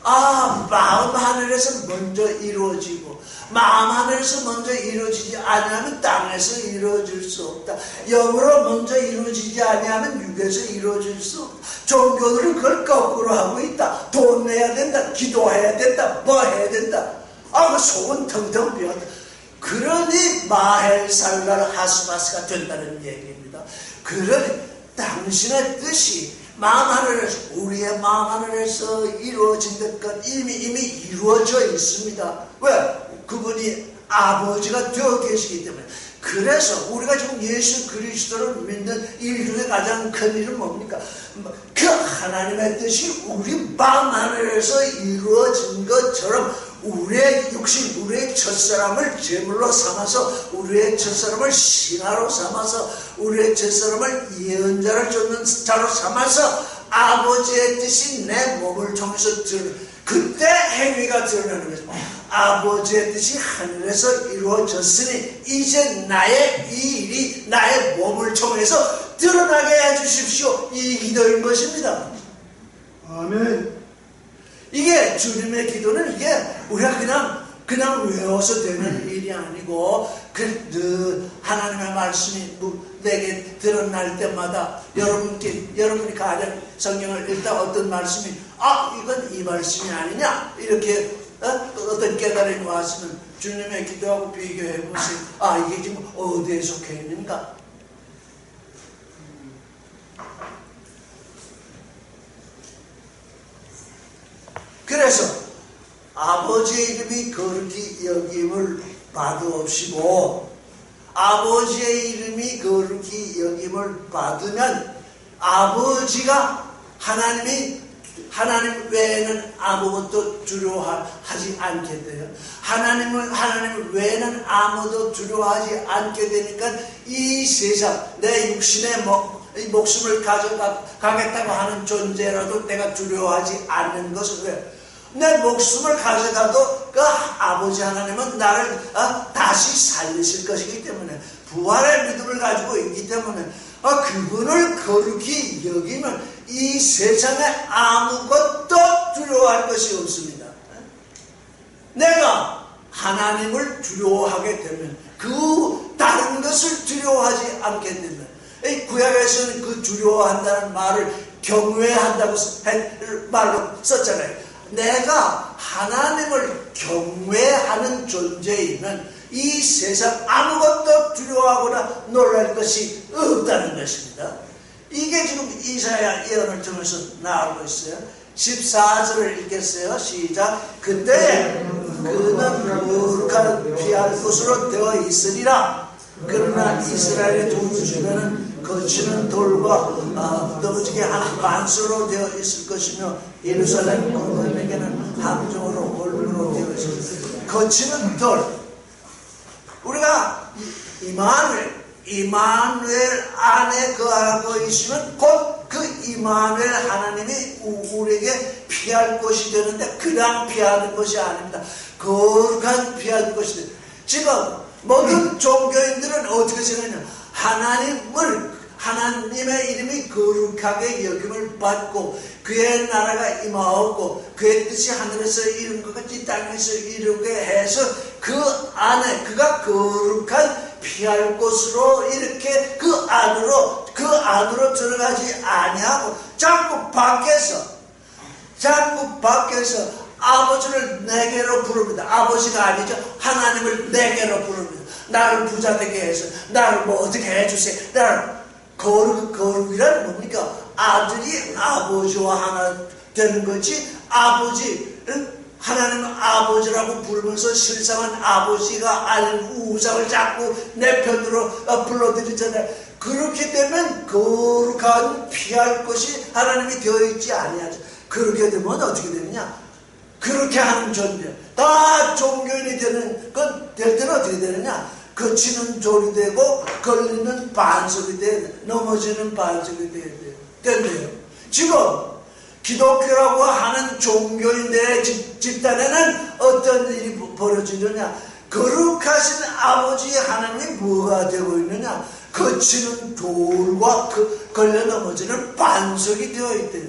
마음 하늘에서 먼저 이루어지고 마음 하늘에서 먼저 이루어지지 아니하면 땅에서 이루어질 수 없다. 영으로 먼저 이루어지지 아니하면 육에서 이루어질 수 없다. 종교들은 그걸 거꾸로 하고 있다. 돈 내야 된다. 기도해야 된다. 뭐 해야 된다. 그 속은 텅텅 비었다. 그러니 마헬살랄 하스바스가 된다는 얘기입니다. 그러니 당신의 뜻이 마음 하늘에서, 우리의 마음 하늘에서 이루어진 것 이미 이루어져 있습니다. 왜? 그분이 아버지가 되어 계시기 때문에. 그래서 우리가 지금 예수 그리스도를 믿는 일 중에 가장 큰 일은 뭡니까? 그 하나님의 뜻이 우리 마음 하늘에서 이루어진 것처럼 우리의 육신, 우리의 첫사람을 제물로 삼아서, 우리의 첫사람을 신하로 삼아서, 우리의 첫사람을 예언자를 쫓는 자로 삼아서 아버지의 뜻이 내 몸을 통해서 그때 행위가 드러나는 거죠. 아버지의 뜻이 하늘에서 이루어졌으니 이제 나의 이 일이 나의 몸을 통해서 드러나게 해주십시오. 이 기도인 것입니다. 아멘. 이게 주님의 기도는 이게 우리가 그냥 외워서 되는 일이 아니고 하나님의 말씀이 내게 드러날 때마다 여러분이 가령 성경을 읽다 어떤 말씀이 이건 이 말씀이 아니냐 이렇게 어떤 깨달음이 왔으면 주님의 기도하고 비교해 보세요. 이게 지금 어디에 속해 있는가? 그래서 아버지의 이름이 거룩히 여김을 받으옵시고, 아버지의 이름이 거룩히 여김을 받으면 아버지가 하나님 외에는 아무것도 두려워하지 않게 돼요. 하나님 외에는 아무도 두려워하지 않게 되니까 이 세상, 내 육신의 목숨을 가져가겠다고 하는 존재라도 내가 두려워하지 않는 것은 왜? 내 목숨을 가져가도 그 아버지 하나님은 나를 다시 살리실 것이기 때문에, 부활의 믿음을 가지고 있기 때문에 그분을 거룩히 여기면 이 세상에 아무것도 두려워할 것이 없습니다. 내가 하나님을 두려워하게 되면, 그 다른 것을 두려워하지 않게 되면, 이 구약에서는 그 두려워한다는 말을 경외한다고 말로 썼잖아요. 내가 하나님을 경외하는 존재이면 이 세상 아무것도 두려워하거나 놀랄 것이 없다는 것입니다. 이게 지금 이사야 예언을 통해서 나오고 있어요. 14절을 읽겠어요. 시작. 그때 그는 거룩한 피할 곳으로 되어 있으리라. 그러나 이스라엘의 두 주변은 거치는 돌과 떨어지게 한 반수로 되어 있을 것이며 예루살렘 거민에게는 함정으로 얼굴로 되어 있을 것이다. 거치는 돌. 우리가 이마누엘 안에 거하고 있으면 곧 그 이마누엘 하나님이 우리에게 피할 곳이 되는데 그냥 피하는 것이 아닙니다. 거룩한 피할 곳이 됩니다. 지금 모든 종교인들은 어떻게 생각하냐? 하나님의 이름이 거룩하게 여김을 받고 그의 나라가 임하옵고 그의 뜻이 하늘에서 이룬 것 같이 땅에서 이루게 해서 그 안에 그가 거룩한 피할 곳으로 이렇게 그 안으로 들어가지 아니하고 자꾸 밖에서 아버지를 내게로 부릅니다. 아버지가 아니죠. 하나님을 내게로 부릅니다. 나를 부자 되게 해서 나를 뭐 어떻게 해주세요. 나를 거룩이란 뭡니까? 아들이 아버지와 하나 되는 거지. 하나님은 아버지라고 부르면서 실상은 아버지가 아닌 우상을 자꾸 내 편으로 불러들이잖아요. 그렇게 되면 거룩한 피할 것이 하나님이 되어 있지 아니하죠. 그렇게 되면 어떻게 되느냐? 그렇게 하는 존재, 다 종교인이 되는 건 될 때는 어떻게 되느냐? 거치는 돌이 되고 걸리는 반석이 되고 넘어지는 반석이 된대요. 지금 기독교라고 하는 종교인들의 집단에는 어떤 일이 벌어지느냐? 거룩하신 아버지 하나님이 뭐가 되고 있느냐? 거치는 돌과 걸려 넘어지는 반석이 되어 있대요.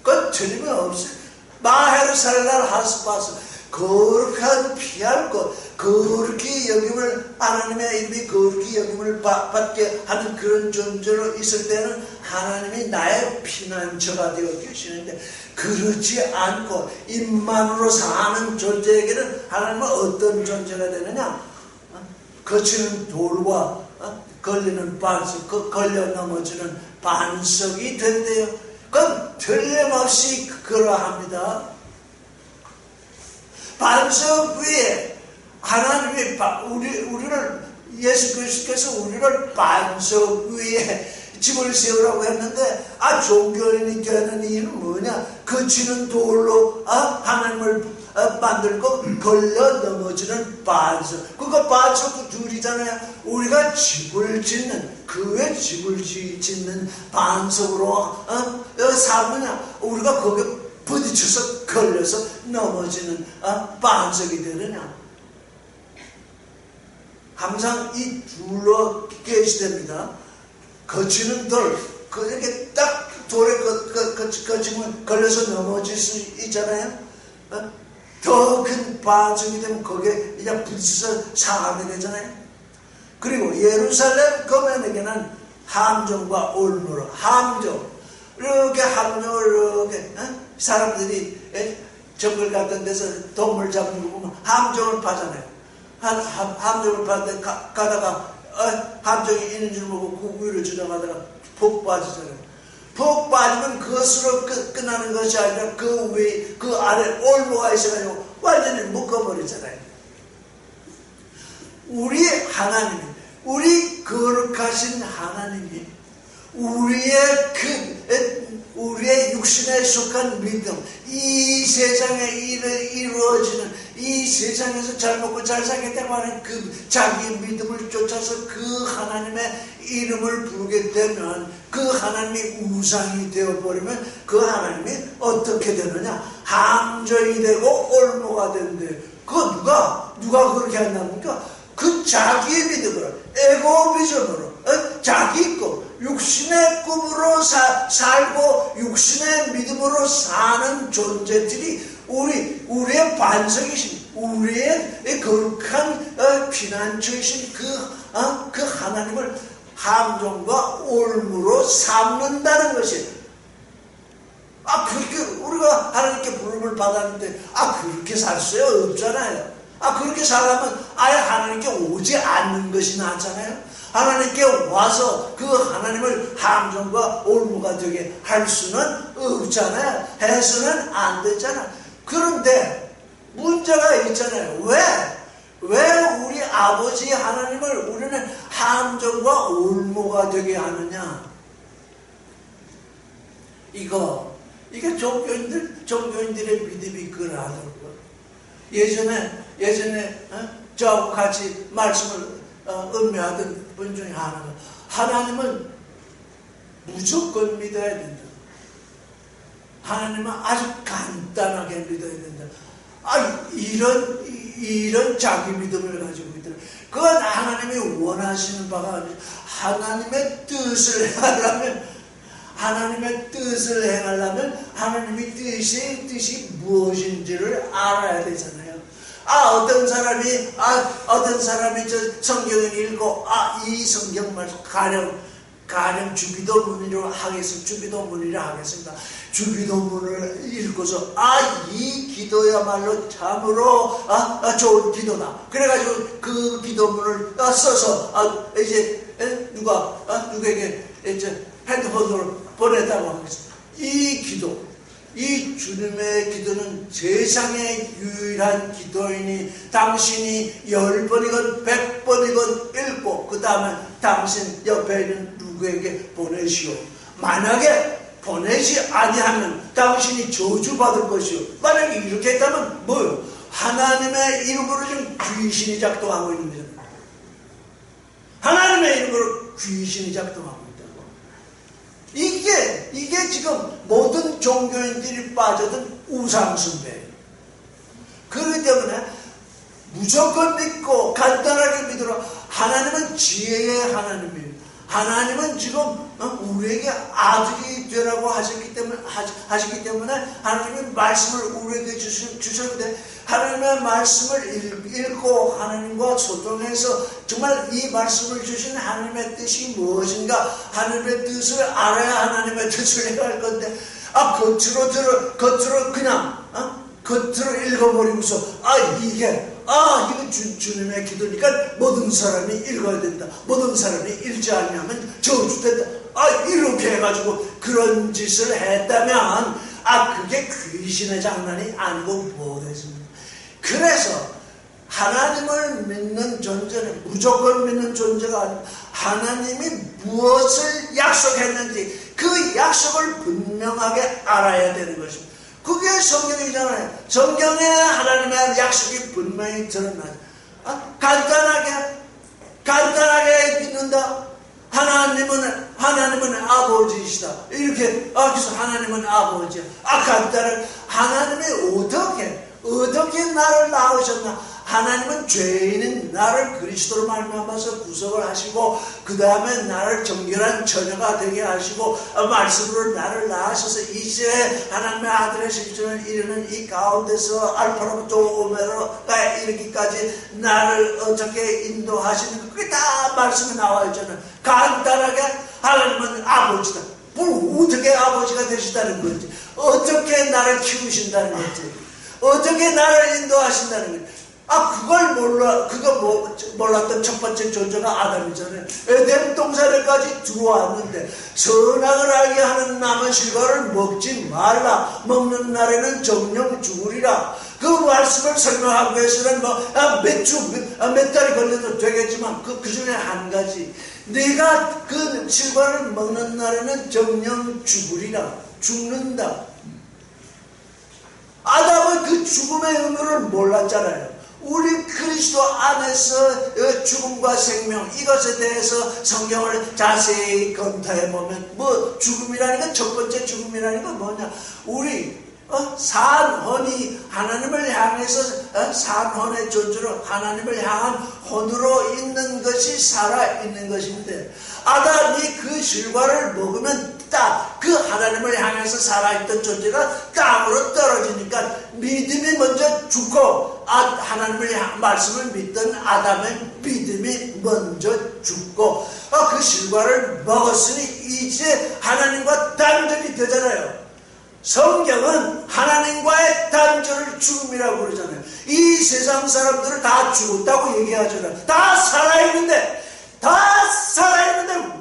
그건 틀림없어요. 마헤르살랄 하스파스, 거룩한 피할 것, 거룩히 여김을, 하나님의 이름이 거룩히 여김을 받게 하는 그런 존재로 있을 때는 하나님이 나의 피난처가 되어 계시는데, 그렇지 않고 입만으로 사는 존재에게는 하나님은 어떤 존재가 되느냐? 거치는 돌과 걸리는 반석, 걸려 넘어지는 반석이 된대요. 그건 틀림없이 그러합니다. 반석 위에 하나님이 우리를, 예수 그리스도께서 우리를 반석 위에 집을 세우라고 했는데, 종교인이 되는 이유는 뭐냐? 거치는 돌로 하나님을 만들고 걸려 넘어지는 반석. 그거 반석도 둘이잖아요. 우리가 집을 짓는, 그의 집을 짓는 반석으로 삼느냐? 우리가 거기에 부딪혀서 걸려서 넘어지는 반석이 되느냐? 항상 이 둘로 계시됩니다. 거치는 돌, 이렇게 딱 돌에 거치면 걸려서 넘어질 수 있잖아요. 더 큰 반석이 되면 거기에 그냥 부딪혀서 상하게 되잖아요. 그리고 예루살렘 거민에게는 함정과 올무로, 이렇게 함정을 이렇게 사람들이 정글 같은 데서 동물 잡는 거 보면 함정을 파잖아요. 함정을 파는데 가다가 함정이 있는 줄 모르고 그 위로 지나가다가 폭 빠지잖아요. 폭 빠지면 그것으로 끝나는 것이 아니라 그 위에, 그 아래 올무가 있어가지고 완전히 묶어버리잖아요. 우리 하나님이, 우리 거룩하신 하나님이 우리의 육신에 속한 믿음, 이 세상에 이루어지는, 이 세상에서 잘 먹고 잘 살겠다고 하는 그 자기 믿음을 쫓아서 그 하나님의 이름을 부르게 되면, 그 하나님이 우상이 되어버리면 그 하나님이 어떻게 되느냐? 함정이 되고 올무가 된대. 누가 그렇게 한답니까? 그 자기의 믿음으로, 에고비전으로, 자기 꿈, 육신의 꿈으로 살고 육신의 믿음으로 사는 존재들이 우리의 반석이신, 우리의 거룩한 피난처이신 그 하나님을 함정과 올무로 삼는다는 것이에요. 그렇게 우리가 하나님께 부름을 받았는데 그렇게 살 수 없잖아요. 그렇게 살아가면 아예 하나님께 오지 않는 것이 낫잖아요. 하나님께 와서 그 하나님을 함정과 올무가 되게 할 수는 없잖아요. 해서는 안 되잖아. 그런데 문제가 있잖아요. 왜 우리 아버지 하나님을 우리는 함정과 올무가 되게 하느냐? 이게 종교인들의 믿음이 그러하더라고요. 예전에 저하고 같이 말씀을 음미하던 분 중에 하나가 하나님은 무조건 믿어야 된다. 하나님은 아주 간단하게 믿어야 된다. 이런 자기 믿음을 가지고 있더라. 그건 하나님이 원하시는 바가 아니라 하나님의 뜻을 하나님의 뜻이 무엇인지를 알아야 되잖아요. 어떤 사람이 저 성경을 읽고 이 성경 말씀 가령 주기도문이라 하겠습니다. 주기도문을 읽고서 이 기도야말로 참으로 좋은 기도다. 그래가지고 그 기도문을 써서 이제 누구에게 이제 핸드폰으로 보냈다고 하겠습니다. 이 주님의 기도는 세상의 유일한 기도이니 당신이 10번이건 100번이건 읽고 그 다음에 당신 옆에 있는 누구에게 보내시오. 만약에 보내지 아니하면 당신이 저주받을 것이오. 만약에 이렇게 했다면 뭐요? 하나님의 이름으로 지금 귀신이 작동하고 있는 거잖아요. 하나님의 이름으로 귀신이 작동하고 있다고. 이게 지금 모든 종교인들이 빠져든 우상숭배예요. 그렇기 때문에 무조건 믿고 간단하게 믿으라. 하나님은 지혜의 하나님이에요. 하나님은 지금 우리에게 아들이 되라고 하셨기 때문에 하나님의 말씀을 우리에게 주셨는데 하나님의 말씀을 읽고 하나님과 소통해서 정말 이 말씀을 주신 하나님의 뜻이 무엇인가 하나님의 뜻을 알아야 하나님의 뜻을 행할 건데 겉으로 그냥 겉으로 읽어버리고서 이거 주님의 기도니까 모든 사람이 읽어야 된다. 모든 사람이 읽지 않으면 저주된다. 이렇게 해가지고 그런 짓을 했다면 그게 귀신의 장난이 아니고 뭐겠습니까? 그래서 하나님을 믿는 존재는 무조건 믿는 존재가 아니고 하나님이 무엇을 약속했는지 그 약속을 분명하게 알아야 되는 것입니다. 그게 성경이잖아요. 성경에 하나님의 약속이 분명히 드러나죠. 간단하게 믿는다. 하나님은 아버지이시다. 이렇게 그래서 하나님은 아버지야. 간단하게 하나님이 어떻게 나를 낳으셨나? 하나님은 죄인인 나를 그리스도로 말미암아서 구속을 하시고 그 다음에 나를 정결한 처녀가 되게 하시고 말씀으로 나를 낳으셔서 이제 하나님의 아들의 실존을 이루는 이 가운데서 알파로부터 오메로가 이르기까지 나를 어떻게 인도하시는 그게 다 말씀에 나와 있잖아요. 간단하게 하나님은 아버지다. 어떻게 아버지가 되시다는 건지, 어떻게 나를 키우신다는 건지, 어떻게 나를 인도하신다는 건지. 그거 몰랐던 첫 번째 존재가 아담이잖아요. 에덴 동산에까지 들어왔는데 선악을 알게 하는 나무 실과를 먹지 말라. 먹는 날에는 정령 죽으리라. 그 말씀을 설명하기 위해서는 몇 달이 걸려도 되겠지만 그 중에 한 가지. 네가 그 실과를 먹는 날에는 정령 죽으리라. 죽는다. 아담은 그 죽음의 의미를 몰랐잖아요. 우리 그리스도 안에서 죽음과 생명 이것에 대해서 성경을 자세히 검토해 보면 죽음이라는 건 첫 번째 죽음이라는 건 뭐냐? 우리 산혼이 하나님을 향해서 산혼의 존재로 하나님을 향한 혼으로 있는 것이 살아있는 것인데 아담이 그 실과를 먹으면 딱 그 하나님을 향해서 살아있던 존재가 땅으로 떨어지니까 믿음이 먼저 죽고 하나님의 말씀을 믿던 아담의 믿음이 먼저 죽고 그 실과를 먹었으니 이제 하나님과 단절이 되잖아요. 성경은 하나님과의 단절을 죽음이라고 그러잖아요. 이 세상 사람들은 다 죽었다고 얘기하잖아요. 다 살아있는데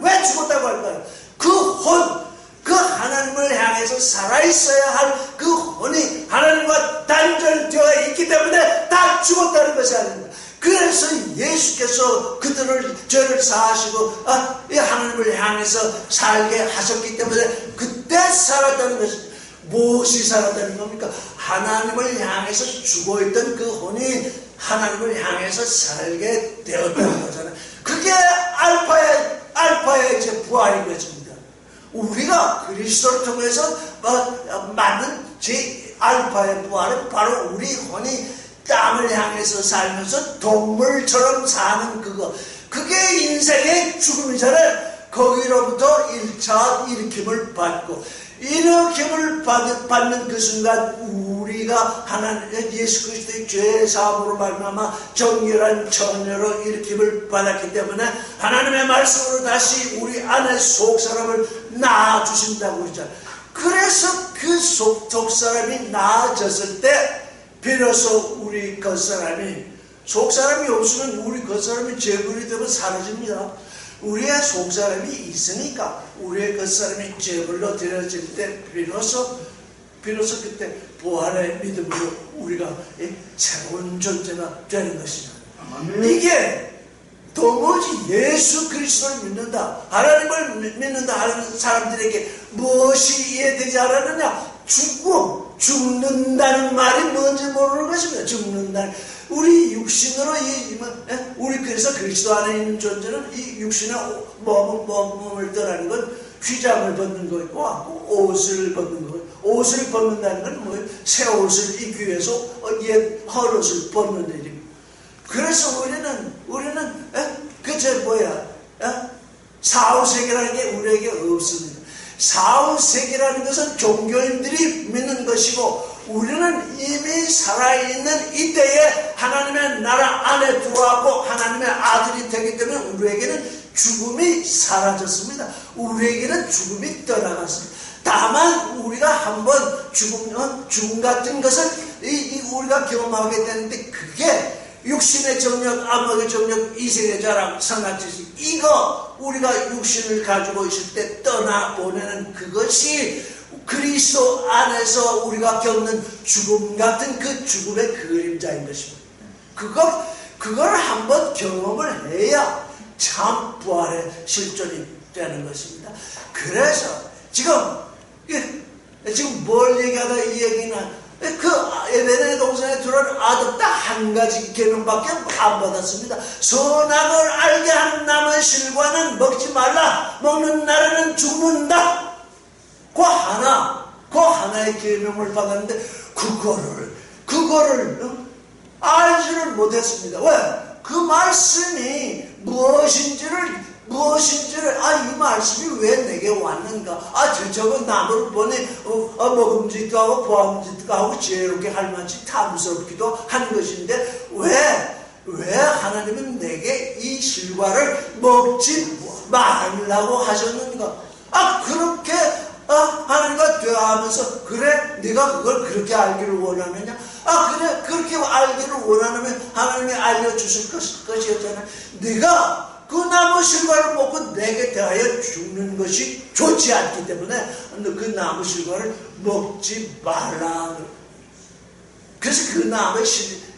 왜 죽었다고 할까요? 그 하나님을 향해서 살아있어야 할 그 혼이 하나님과 단절되어 있기 때문에 다 죽었다는 것이 아닙니다. 그래서 예수께서 그들을 죄를 사하시고 이 하나님을 향해서 살게 하셨기 때문에 그때 살았다는 것입니다. 무엇이 살았다는 겁니까? 하나님을 향해서 죽어있던 그 혼이 하나님을 향해서 살게 되었다는 거잖아요. 그게 알파의 이제 부활인 것입니다. 우리가 그리스도를 통해서 만든 알파의 부활은 바로 우리 혼이 땅을 향해서 살면서 동물처럼 사는 그게 인생의 죽음이잖아요. 거기로부터 1차 일으킴을 받고, 일으킴을 받는 그 순간 우리가 하나님 예수 그리스도의 죄 사함으로 말미암아 정결한 처녀로 일으킴을 받았기 때문에 하나님의 말씀으로 다시 우리 안에 속사람을 낳아주신다고 그러잖아요. 그래서 그 속사람이 낳아졌을 때 비로소 우리 겉사람이, 속사람이 없으면 우리 겉사람이 죄물이 되면 사라집니다. 우리의 속사람이 있으니까 우리의 겉사람이 죄물로 드려질 때 비로소 그때 부활의 믿음으로 우리가 새로운 존재가 되는 것이죠. 이게 도무지 예수 그리스도를 믿는다, 하나님을 믿는다 하는 사람들에게 무엇이 이해되지 않았느냐? 죽는다는 말이 뭔지 모르는 것입니다. 죽는다는, 우리 육신으로 우리 그래서 그리스도 안에 있는 존재는 이 육신의 몸을 떠나는 건 휘장을 벗는 거고 옷을 벗는 거고, 옷을 벗는다는 건 뭐예요? 새 옷을 입기 위해서 옛 헐옷을 벗는 일입니다. 그래서 우리는 사후세계라는 게 우리에게 없습니다. 사후세계라는 것은 종교인들이 믿는 것이고, 우리는 이미 살아있는 이때에 하나님의 나라 안에 들어왔고 하나님의 아들이 되기 때문에 우리에게는 죽음이 사라졌습니다. 우리에게는 죽음이 떠나갔습니다. 다만 우리가 한번 죽음 같은 것을 우리가 경험하게 되는데, 그게 육신의 정력, 암흑의 정력, 이생의 자랑, 선악지식, 이거 우리가 육신을 가지고 있을 때 떠나보내는 그것이 그리스도 안에서 우리가 겪는 죽음 같은 그 죽음의 그림자인 것입니다. 그걸 한번 경험을 해야 참 부활의 실존이 되는 것입니다. 그래서 지금 뭘 얘기하다 이 얘기는, 그 에덴의 동산에 들어온 아들 딱 한 가지 계명밖에 안 받았습니다. 선악을 알게 하는 나무의 실과는 먹지 말라. 먹는 날에는 죽는다. 그 하나의 계명을 받았는데 그거를 알지를 못했습니다. 왜? 그 말씀이 무엇인지를 이 말씀이 왜 내게 왔는가? 저거 나무를 보니 먹음직도 하고 보암직도 하고 지혜롭게 할 만치 탐스럽기도 한 것인데 왜 하나님은 내게 이 실과를 먹지 말라고 하셨는가? 그렇게 하나님과 대화하면서, 그래 네가 그걸 그렇게 알기를 원하느냐? 그래 그렇게 알기를 원하면 하나님이 알려주실 것이었잖아요. 네가 그 나무 실과를 먹고 내게 대하여 죽는 것이 좋지 않기 때문에 그 나무 실과를 먹지 말라. 그래서 그 나무의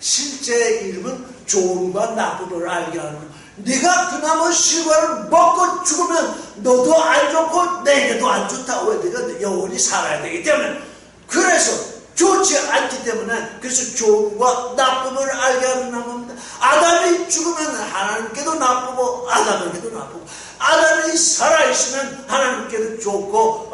실제 이름은 좋음과 나쁨을 알게 하는 거예요. 네가 그 나무 실과를 먹고 죽으면 너도 안 좋고 내게도 안 좋다. 왜? 네가 영원히 살아야 되기 때문에. 그래서 좋지 않기 때문에, 그래서 좋음과 나쁨을 알게 하는 나무입니다. 아담이 죽으면 하나님께도 나쁘고 아담에게도 나쁘고, 아담이 살아있으면 하나님께도 좋고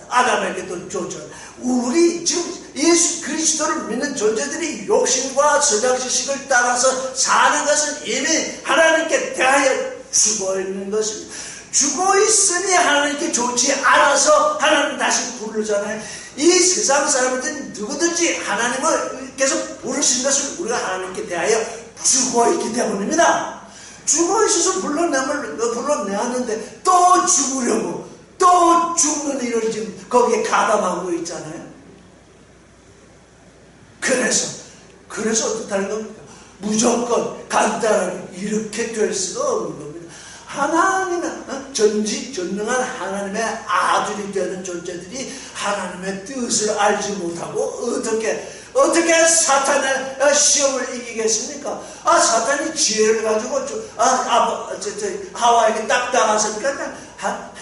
아담에게도 좋죠. 우리 지금 예수 그리스도를 믿는 존재들이 욕심과 서장지식을 따라서 사는 것은 이미 하나님께 대하여 죽어있는 것입니다. 죽어있으니 하나님께 좋지 않아서 하나님 다시 부르잖아요. 이 세상 사람들은 누구든지 하나님을 부르신 것을 우리가 하나님께 대하여 죽어있기 때문입니다. 죽어있어서 불러내었는데 또 죽으려고, 또 또 죽는 일을 지금 거기에 가담하고 있잖아요. 그래서 어떻다는 겁니까? 무조건 간단하게 이렇게 될 수가 없는 겁니다. 하나님은 전지전능한 하나님의 아들이 되는 존재들이 하나님의 뜻을 알지 못하고 어떻게 사탄의 시험을 이기겠습니까? 사탄이 지혜를 가지고 하와에게 딱 나가서니까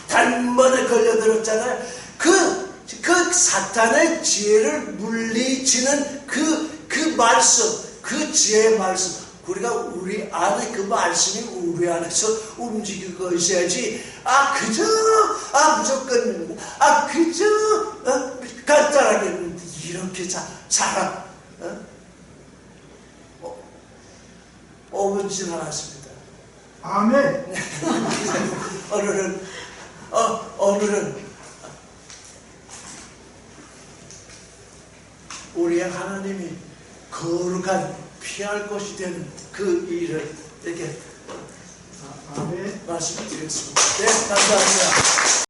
단번에 걸려들었잖아요. 그 사탄의 지혜를 물리치는 그 말씀, 그 지혜의 말씀, 우리가 우리 안에 그 말씀이 우리 안에서 움직이고 있어야지. 무조건 간단하게 이렇게 살아 오분지 않았습니다. 아멘. 오늘은 우리의 하나님이 거룩한 피할 것이 되는 그 일을 이렇게 아멘. 말씀드리겠습니다. 네, 감사합니다.